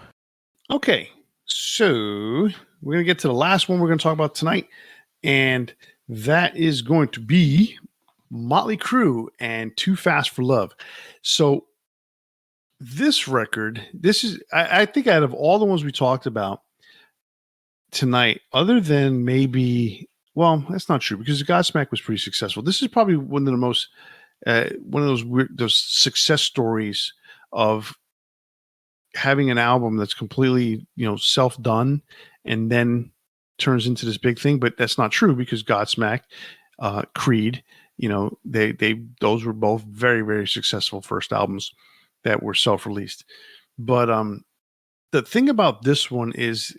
Okay. So we're going to get to the last one we're going to talk about tonight. And that is going to be Motley Crue and Too Fast for Love. So this record, I think out of all the ones we talked about tonight, other than maybe, well, that's not true because Godsmack was pretty successful. This is probably one of the most, one of those weird, those success stories of having an album that's completely, self done and then turns into this big thing. But that's not true because Godsmack, Creed, they those were both very, very successful first albums that were self-released. But the thing about this one is,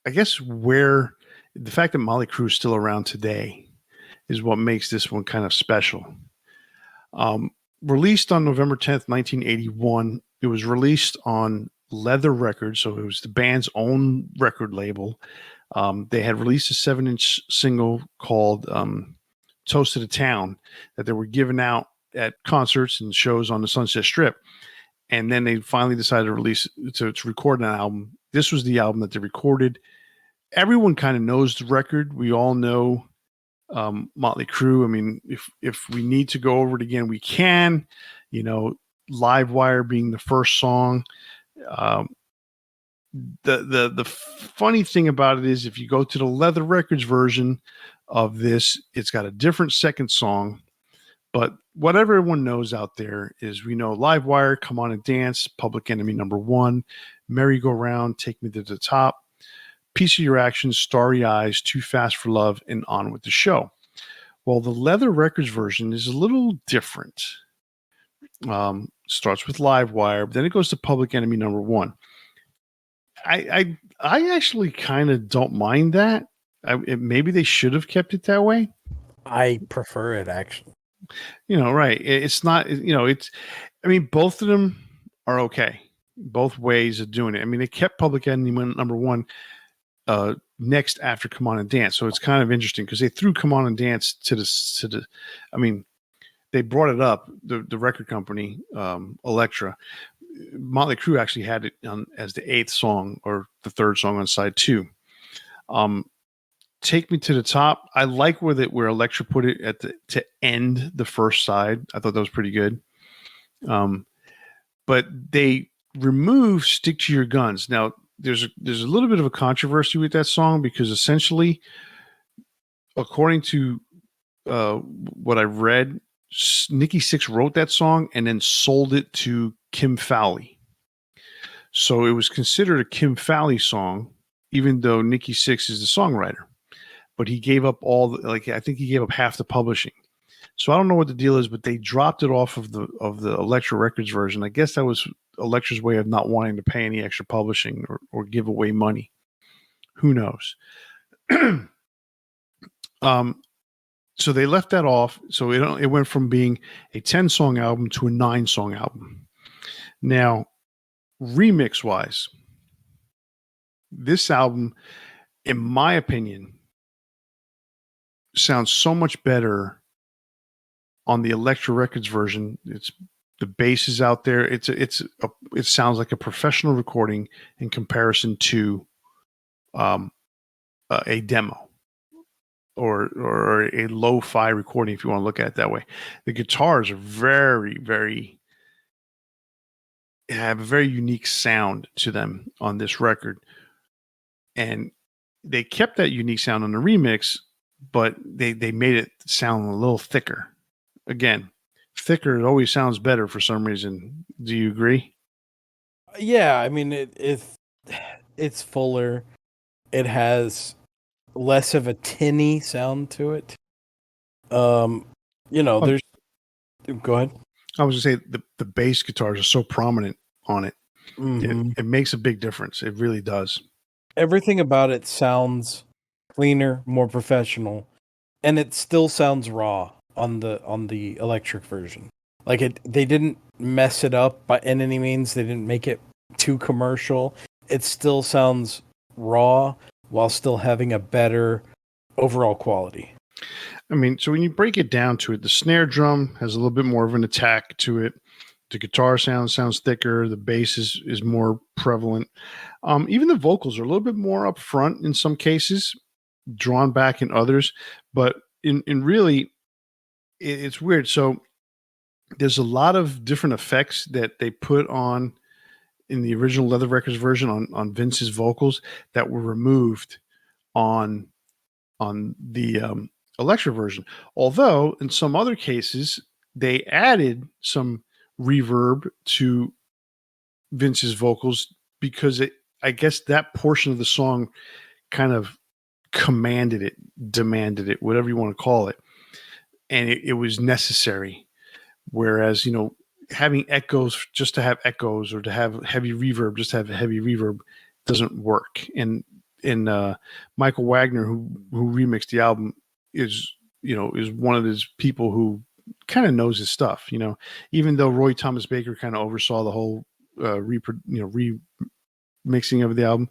I guess, where the fact that Motley Crue is still around today is what makes this one kind of special. released on November 10th, 1981. It was released on Leather Records, so it was the band's own record label. They had released a 7-inch single called Toast to the Town that they were giving out at concerts and shows on the Sunset Strip. And then they finally decided to release to record an album. This was the album that they recorded. Everyone kind of knows the record. We all know Motley Crue. I mean, if we need to go over it again, we can. You know, Live Wire being the first song. The funny thing about it is, if you go to the Leather Records version of this, it's got a different second song. But what everyone knows out there is, we know Live Wire, Come On and Dance, Public Enemy #1, Merry Go Round, Take Me to the Top, Piece of Your Action, Starry Eyes, Too Fast for Love, and On with the Show. Well, the Leather Records version is a little different. Starts with Live Wire, but then it goes to Public Enemy #1. I actually kind of don't mind that. Maybe they should have kept it that way. I prefer it, actually. Right. It's not, it's, I mean, both of them are okay. Both ways of doing it. I mean, they kept Public Enemy #1 next after Come On and Dance. So it's kind of interesting because they threw Come On and Dance to the, I mean, they brought it up, the record company, Elektra. Motley Crue actually had it as the 8th song or the 3rd song on side 2. Take Me to the Top. I like where Elektra put it to end the first side. I thought that was pretty good. But they removed Stick to Your Guns. Now, there's a little bit of a controversy with that song because essentially, according to what I read, Nikki Sixx wrote that song and then sold it to Kim Fowley. So it was considered a Kim Fowley song, even though Nikki Sixx is the songwriter. But he gave up I think he gave up half the publishing. So I don't know what the deal is, but they dropped it off of the Elektra Records version. I guess that was Elektra's way of not wanting to pay any extra publishing or give away money. Who knows? So they left that off. So it went from being a 10-song album to a 9-song album. Now, remix wise, this album, in my opinion, sounds so much better on the Elektra Records version. It's the bass is out there. It sounds like a professional recording in comparison to a demo or a lo-fi recording, if you want to look at it that way. The guitars are very, very have a very unique sound to them on this record, and they kept that unique sound on the remix, but they made it sound a little thicker. Again, thicker, it always sounds better for some reason. Do you agree? Yeah, I mean it's fuller. It has less of a tinny sound to it. There's go ahead. I was gonna say the bass guitars are so prominent on it. Mm-hmm. It makes a big difference. It really does. Everything about it sounds cleaner, more professional, and it still sounds raw on the electric version. Like they didn't mess it up by any means. They didn't make it too commercial. It still sounds raw while still having a better overall quality. I mean, so when you break it down to it, the snare drum has a little bit more of an attack to it. The guitar sounds thicker. The bass is more prevalent. Even the vocals are a little bit more up front in some cases, drawn back in others. But in really, it's weird. So there's a lot of different effects that they put on in the original Leather Records version on Vince's vocals that were removed on the Elektra version. Although in some other cases they added some reverb to Vince's vocals because I guess that portion of the song kind of commanded it, demanded it, whatever you want to call it, and it was necessary. Whereas having echoes just to have echoes or to have heavy reverb just to have heavy reverb doesn't work. And Michael Wagner, who remixed the album, is one of those people who kind of knows his stuff, even though Roy Thomas Baker kind of oversaw the whole remixing of the album.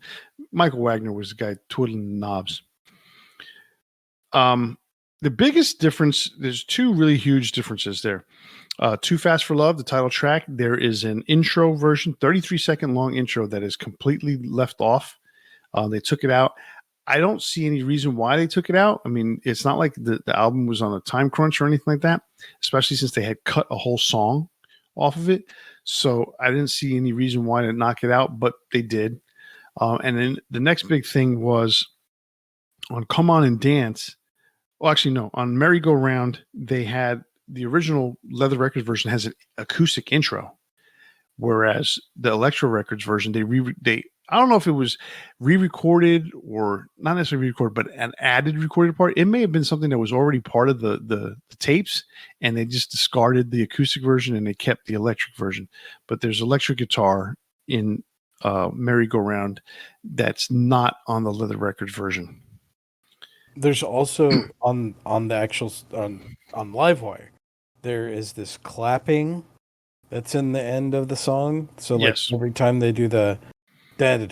Michael Wagner was the guy twiddling the knobs. The biggest difference, there's two really huge differences there. Too Fast for Love, the title track, there is an intro version, 33-second long intro that is completely left off. They took it out. I don't see any reason why they took it out. I mean, it's not like the album was on a time crunch or anything like that, especially since they had cut a whole song off of it. So I didn't see any reason why to knock it out, but they did. And then the next big thing was on Come On and Dance. Well, actually, no. On Merry Go Round, they had the original Leather Records version has an acoustic intro, whereas the Elektra Records version, they I don't know if it was re-recorded or not necessarily re-recorded, but an added recorded part. It may have been something that was already part of the tapes, and they just discarded the acoustic version and they kept the electric version. But there's electric guitar in Merry Go Round that's not on the Leather Records version. There's also on the actual on Livewire, there is this clapping that's in the end of the song. So like Yes. every time they do the and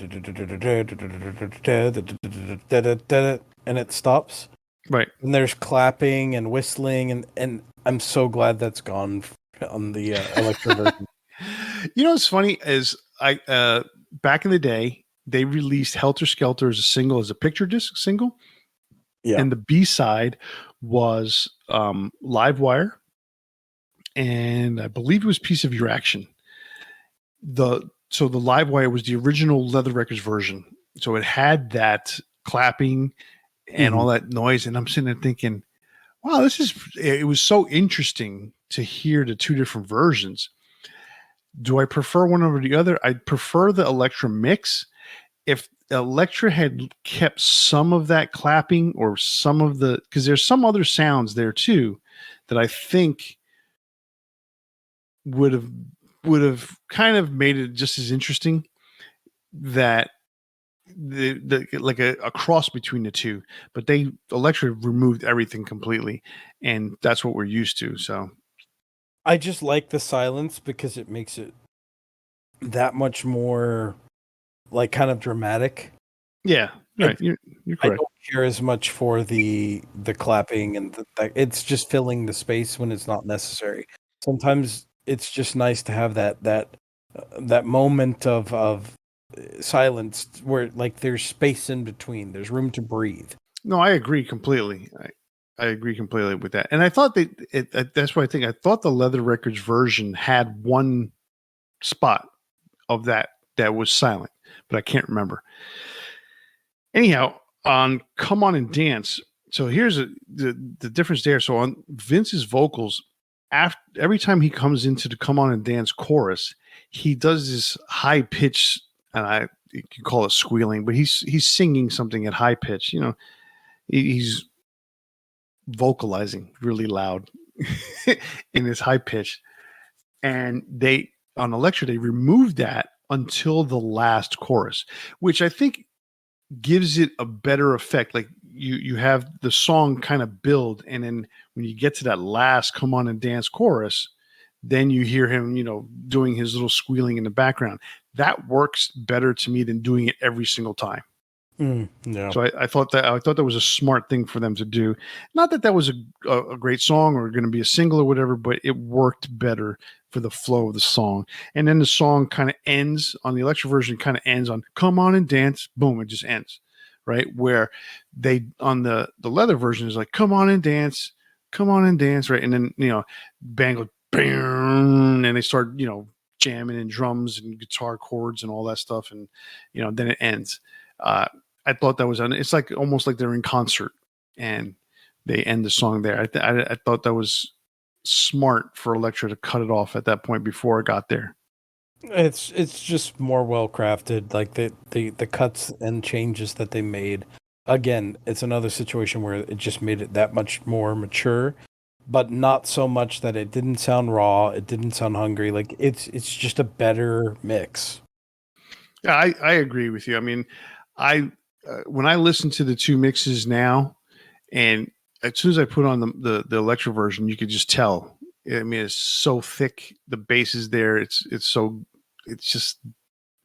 it stops. Right. And there's clapping and whistling and I'm so glad that's gone on the Elektra version. What's funny is I back in the day they released Helter Skelter as a single, as a picture disc single. Yeah. And the B-side was Livewire, and I believe it was Piece of Your Action. So the Livewire was the original Leather Records version. So it had that clapping and all that noise. And I'm sitting there thinking, wow, it was so interesting to hear the two different versions. Do I prefer one over the other? I prefer the Elektra mix. If Elektra had kept some of that clapping or some of the, because there's some other sounds there too that I think would have kind of made it just as interesting, that the like a cross between the two, but Elektra removed everything completely, and that's what we're used to. So I just like the silence because it makes it that much more like kind of dramatic. Yeah, right. You're I correct. don't care as much for the clapping and it's just filling the space when it's not necessary. Sometimes it's just nice to have that moment of silence where like there's space in between. There's room to breathe. No, I agree completely. I agree completely with that. And I thought that's what I thought the Leather Records version had one spot of that was silent, but I can't remember. Anyhow, on Come On and Dance. So here's the difference there. So on Vince's vocals, every time he comes into the Come On and Dance chorus, he does this high pitch, and you can call it squealing, but he's singing something at high pitch. He's vocalizing really loud in this high pitch. And on Elektra, they removed that until the last chorus, which I think gives it a better effect. Like you have the song kind of build, and then when you get to that last Come On and Dance chorus, then you hear him, doing his little squealing in the background. That works better to me than doing it every single time. Yeah. So I thought that was a smart thing for them to do. Not that was a great song or going to be a single or whatever, but it worked better for the flow of the song. And then the song kind of ends on the Elektra version, kind of ends on Come On and Dance. Boom, it just ends. Right? Where they on the Leather version is like Come On and Dance, Come On and Dance, right? And then bang goes bang, and they start jamming in drums and guitar chords and all that stuff, and then it ends. I thought that was it's like almost like they're in concert and they end the song there. I thought that was smart for Elektra to cut it off at that point before it got there. It's just more well crafted, like the cuts and changes that they made. Again, it's another situation where it just made it that much more mature, but not so much that it didn't sound raw, it didn't sound hungry. Like it's just a better mix. Yeah, I agree with you. I mean, when I listen to the two mixes now, and as soon as I put on the Elektra version, you could just tell I mean, it's so thick. The bass is there. It's just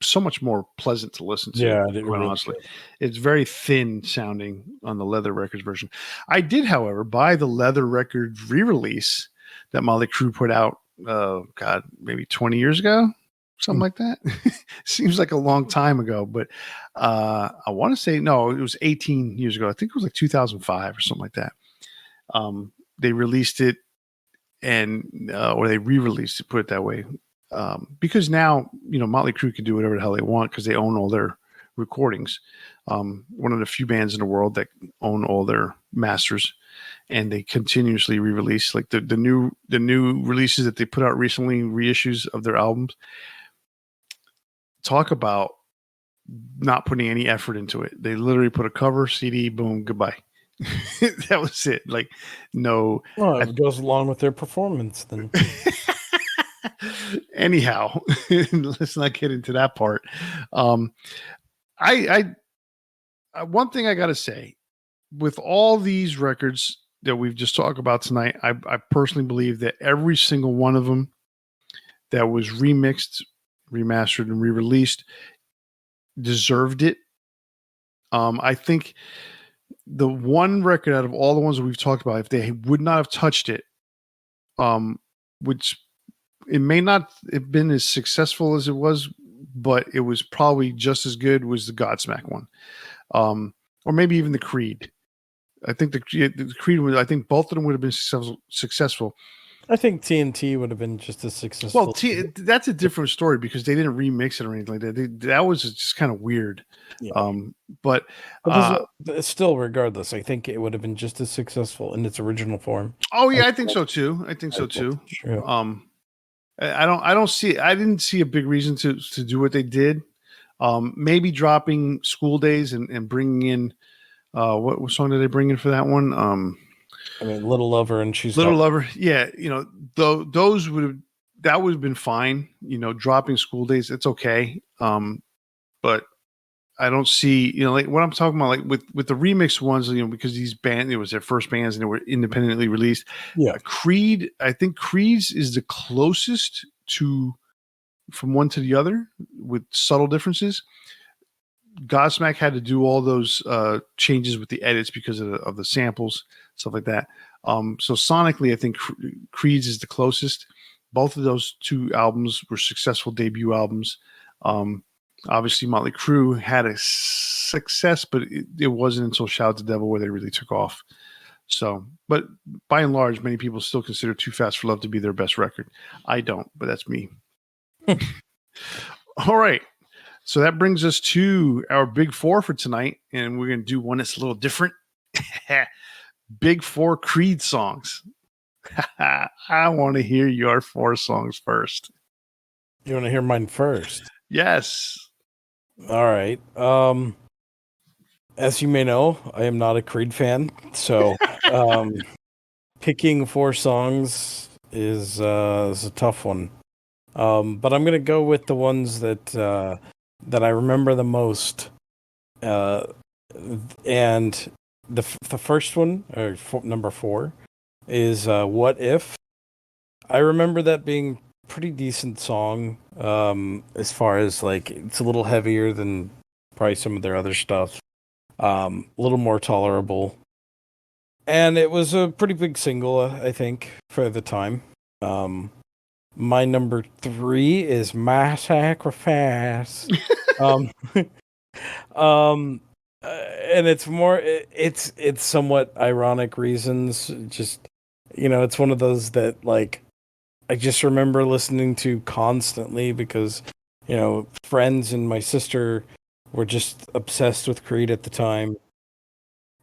so much more pleasant to listen to. Yeah, quite honestly, it's very thin sounding on the Leather Records version. I did, however, buy the Leather Records re-release that Motley Crue put out. God, maybe 20 years ago, something like that. Seems like a long time ago, but I want to say no, it was 18 years ago. I think it was like 2005 or something like that. They released it or they re-released it, put it that way. Because now, Motley Crue can do whatever the hell they want because they own all their recordings. One of the few bands in the world that own all their masters, and they continuously re-release like the new releases that they put out recently, reissues of their albums. Talk about not putting any effort into it. They literally put a cover, CD, boom, goodbye. That was it. Like, no. Well, it goes along with their performance then. Anyhow, let's not get into that part. I one thing I got to say, with all these records that we've just talked about tonight, I personally believe that every single one of them that was remixed, remastered, and re-released deserved it. I think the one record out of all the ones that we've talked about, if they would not have touched it, which it may not have been as successful as it was, but it was probably just as good, was the Godsmack one. Or maybe even the Creed. I think the Creed was, I think both of them would have been successful. I think TNT would have been just as successful. Well, that's a different story because they didn't remix it or anything like that. That was just kind of weird. Yeah. But still, regardless, I think it would have been just as successful in its original form. Oh yeah, I think so too. I didn't see a big reason to do what they did. Maybe dropping School Days and bringing in what song did they bring in for that one? I mean, Little Lover and She's Little Lover. Yeah, those would have been fine. Dropping School Days, it's okay. But I don't see, like what I'm talking about, like with the remix ones, because these bands, it was their first bands and they were independently released. Yeah. Creed, I think Creed's is the closest from one to the other with subtle differences. Godsmack had to do all those changes with the edits because of the samples, stuff like that. So sonically, I think Creed's is the closest. Both of those two albums were successful debut albums. Obviously, Motley Crue had a success, but it wasn't until Shout at the Devil where they really took off. So, but by and large, many people still consider Too Fast for Love to be their best record. I don't, but that's me. All right. So that brings us to our big four for tonight, and we're going to do one that's a little different. Big four Creed songs. I want to hear your 4 songs first. You want to hear mine first? Yes. All right. As you may know, I am not a Creed fan, so picking 4 songs is a tough one. But I'm gonna go with the ones that I remember the most. And the first one, or number 4, is "What If." I remember that being pretty decent song. As far as like, it's a little heavier than probably some of their other stuff. A little more tolerable, and it was a pretty big single, I think, for the time. My number 3 is "My Sacrifice." And it's more, it's somewhat ironic reasons. Just, it's one of those that, like, I just remember listening to constantly because, friends and my sister were just obsessed with Creed at the time.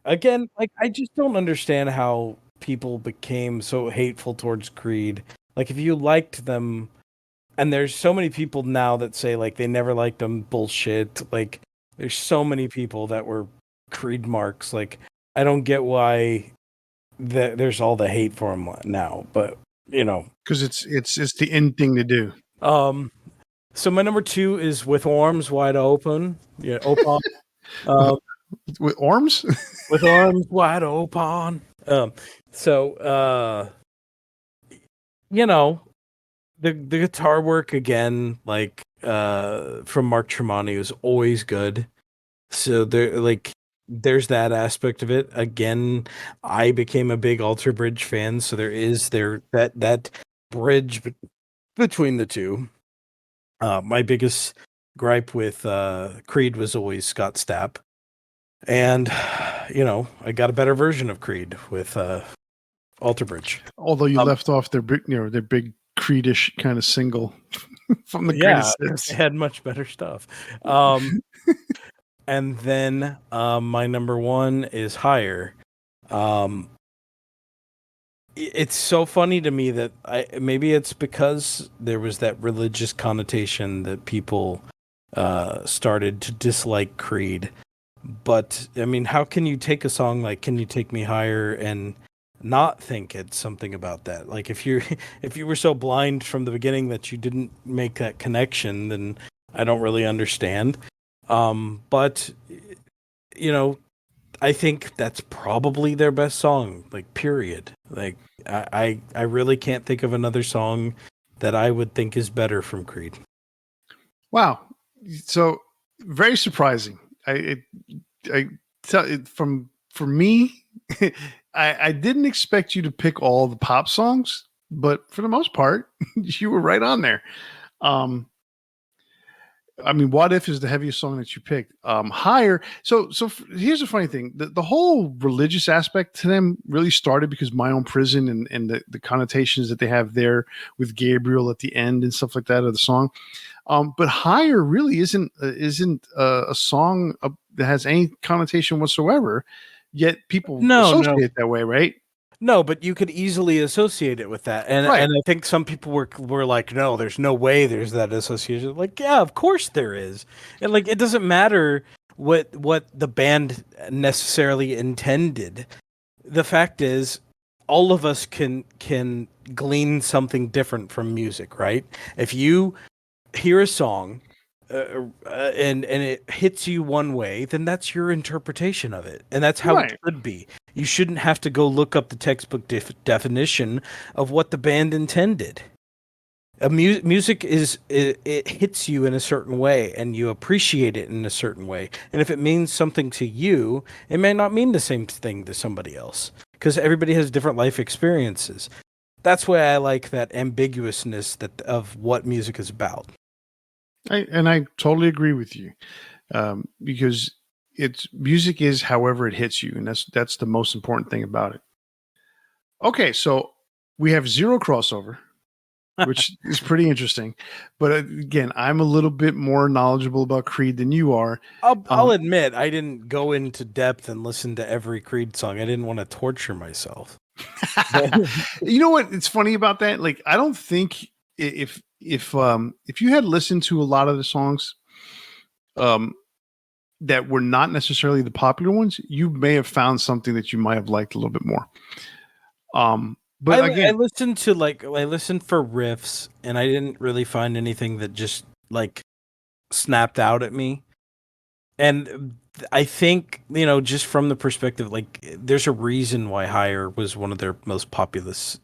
Again, like, I just don't understand how people became so hateful towards Creed. Like, if you liked them, and there's so many people now that say, like, they never liked them, bullshit. Like, there's so many people that were Creed marks. Like, I don't get why there's all the hate for them now, but, Because it's the end thing to do. So my number 2 is "With Arms Wide Open." Yeah, open. With arms? With arms wide open. So you know, the guitar work again, like from Mark Tremonti was always good. So there's that aspect of it. Again, I became a big Alter Bridge fan, so there is that bridge between the two. My biggest gripe with Creed was always Scott Stapp. And I got a better version of Creed with Alter Bridge. Although you Um, left off their big Creedish kind of single from the yeah, greatest because they hits. had much better stuff. And then my number one is Higher. Um, it's so funny to me that maybe it's because there was that religious connotation that people started to dislike Creed. But I mean, how can you take a song like "Can You Take Me Higher" and not think it's something about that? Like if you if you were so blind from the beginning that you didn't make that connection, then I don't really understand. But you know, I think that's probably their best song, like period. Like I really can't think of another song that I would think is better from Creed. Wow. So very surprising. I tell it from for me, I didn't expect you to pick all the pop songs, but for the most part, you were right on there. Um, I mean, "What If" is the heaviest song that you picked. Higher. Here's the funny thing: the whole religious aspect to them really started because My Own Prison and the connotations that they have there with Gabriel at the end and stuff like that of the song. But Higher really isn't a song that has any connotation whatsoever. Yet people No, no, associate it that way, right? no, but you could easily associate it with that, Right. and I think some people were like, no, there's no way there's that association. Like, yeah, of course there is, and like it doesn't matter what the band necessarily intended. The fact is, all of us can glean something different from music, right? If you hear a song and it hits you one way, then that's your interpretation of it, and that's how it Right. should be. You shouldn't have to go look up the textbook definition of what the band intended. Music it hits you in a certain way, and you appreciate it in a certain way. And if it means something to you, it may not mean the same thing to somebody else because everybody has different life experiences. That's why I like that ambiguousness that of what music is about. I totally agree with you because it's music is however it hits you, and that's the most important thing about it. Okay, so we have zero crossover, which is pretty interesting. But again, I'm a little bit more knowledgeable about Creed than you are. I'll Um, admit I didn't go into depth and listen to every Creed song. I didn't want to torture myself. But you know what? It's funny about that. Like, I don't think if you had listened to a lot of the songs, um, that were not necessarily the popular ones, you may have found something that you might have liked a little bit more. But I again, listened to I listened for riffs and I didn't really find anything that just like snapped out at me. And I think, just from the perspective, like there's a reason why Higher was one of their most populous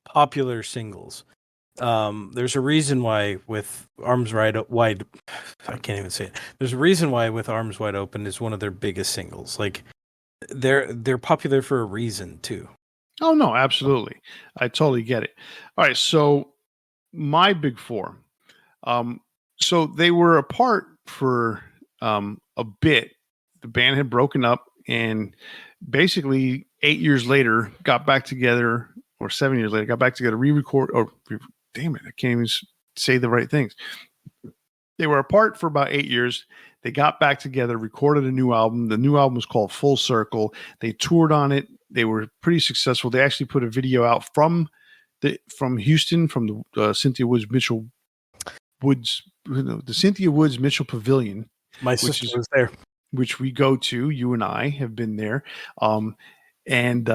popular singles. There's a reason why with Wide, I can't even say it. There's a reason why with Arms Wide Open is one of their biggest singles. Like they're popular for a reason too. oh no, absolutely, I totally get it. All right, so my big four. Um, so they were apart for a bit. The band had broken up, and basically 8 years later, got back together, or 7 years later, got back together, re-record. Damn it, I can't even say the right things. They were apart for about 8 years. They got back together, recorded a new album. The new album was called Full Circle. They toured on it. They were pretty successful. They actually put a video out from Houston, from the Cynthia Woods, the Cynthia Woods Mitchell Pavilion, My which sister is was there. which we go to. You and I have been there, and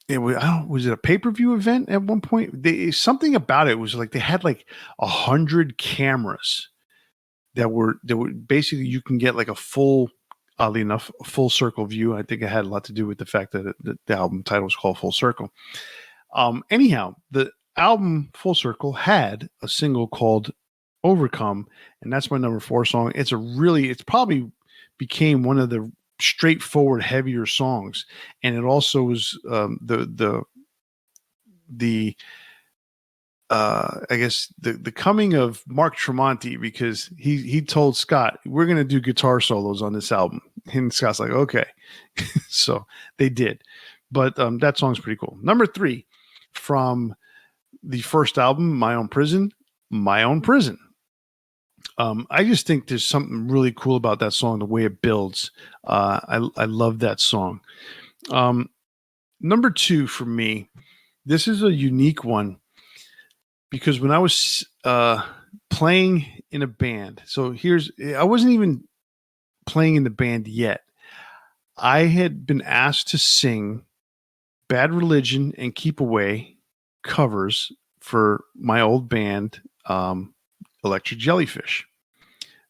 it was, I don't, was it a pay per view event at one point? Something about it was like they had like 100 cameras that were basically you can get like a full. Oddly enough, a full circle view. I think it had a lot to do with the fact that the album title was called Full Circle. Anyhow, the album Full Circle had a single called Overcome, and that's my number 4 song. It's probably became one of the straightforward, heavier songs, and it also was the I guess the coming of Mark Tremonti, because he told Scott, we're going to do guitar solos on this album, and Scott's like, okay. So they did, but that song's pretty cool. Number 3 from the first album, My Own Prison. I just think there's something really cool about that song, the way it builds. I love that song. Number 2 for me, this is a unique one, because when I was playing in a band, I wasn't even playing in the band yet. I had been asked to sing Bad Religion and Keep Away covers for my old band, Electric Jellyfish.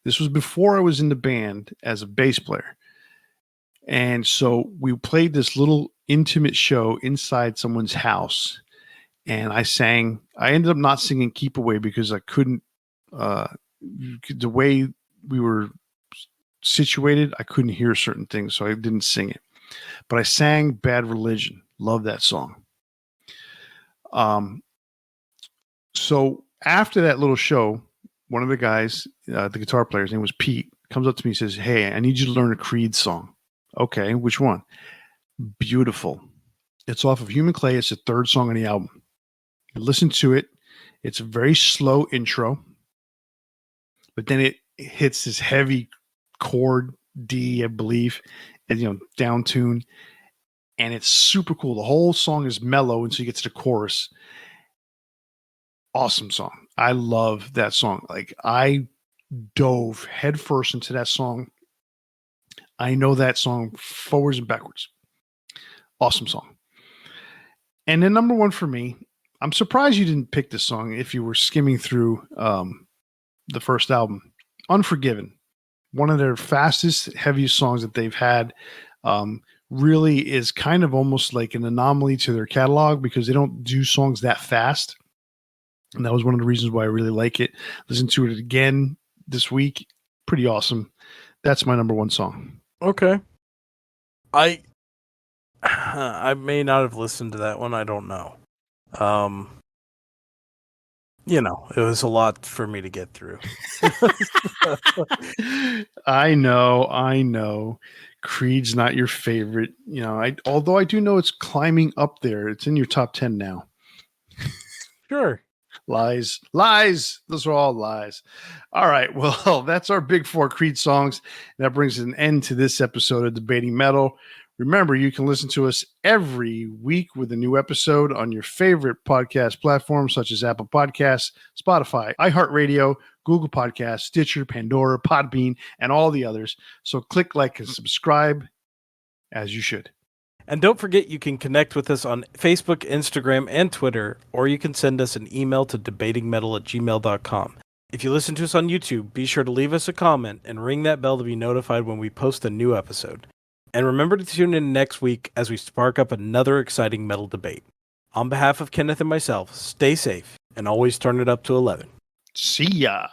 This was before I was in the band as a bass player. And so we played this little intimate show inside someone's house. And I ended up not singing Keep Away because I couldn't, the way we were situated, I couldn't hear certain things. So I didn't sing it. But I sang Bad Religion. Love that song. So after that little show, one of the guys, the guitar player, his name was Pete, comes up to me and says, hey, I need you to learn a Creed song. Okay, which one? Beautiful. It's off of Human Clay. It's the 3rd song on the album. Listen to it. It's a very slow intro, but then it hits this heavy chord D, I believe, and down tune, and it's super cool. The whole song is mellow until you get to the chorus. Awesome song. I love that song. Like, I dove headfirst into that song. I know that song forwards and backwards. Awesome song. And then number 1 for me, I'm surprised you didn't pick this song if you were skimming through the first album, Unforgiven. One of their fastest, heaviest songs that they've had. Really is kind of almost like an anomaly to their catalog, because they don't do songs that fast. And that was one of the reasons why I really like it. Listen to it again this week. Pretty awesome. That's my number 1 song. Okay. I may not have listened to that one. I don't know. It was a lot for me to get through. I know. Creed's not your favorite. Although I do know it's climbing up there. It's in your top 10 now. Sure. Lies. Those are all lies. All right. Well, that's our big 4 Creed songs. That brings an end to this episode of Debating Metal. Remember, you can listen to us every week with a new episode on your favorite podcast platforms, such as Apple Podcasts, Spotify, iHeartRadio, Google Podcasts, Stitcher, Pandora, Podbean, and all the others. So click like and subscribe, as you should. And don't forget, you can connect with us on Facebook, Instagram, and Twitter, or you can send us an email to debatingmetal@gmail.com. If you listen to us on YouTube, be sure to leave us a comment and ring that bell to be notified when we post a new episode. And remember to tune in next week as we spark up another exciting metal debate. On behalf of Kenneth and myself, stay safe and always turn it up to 11. See ya.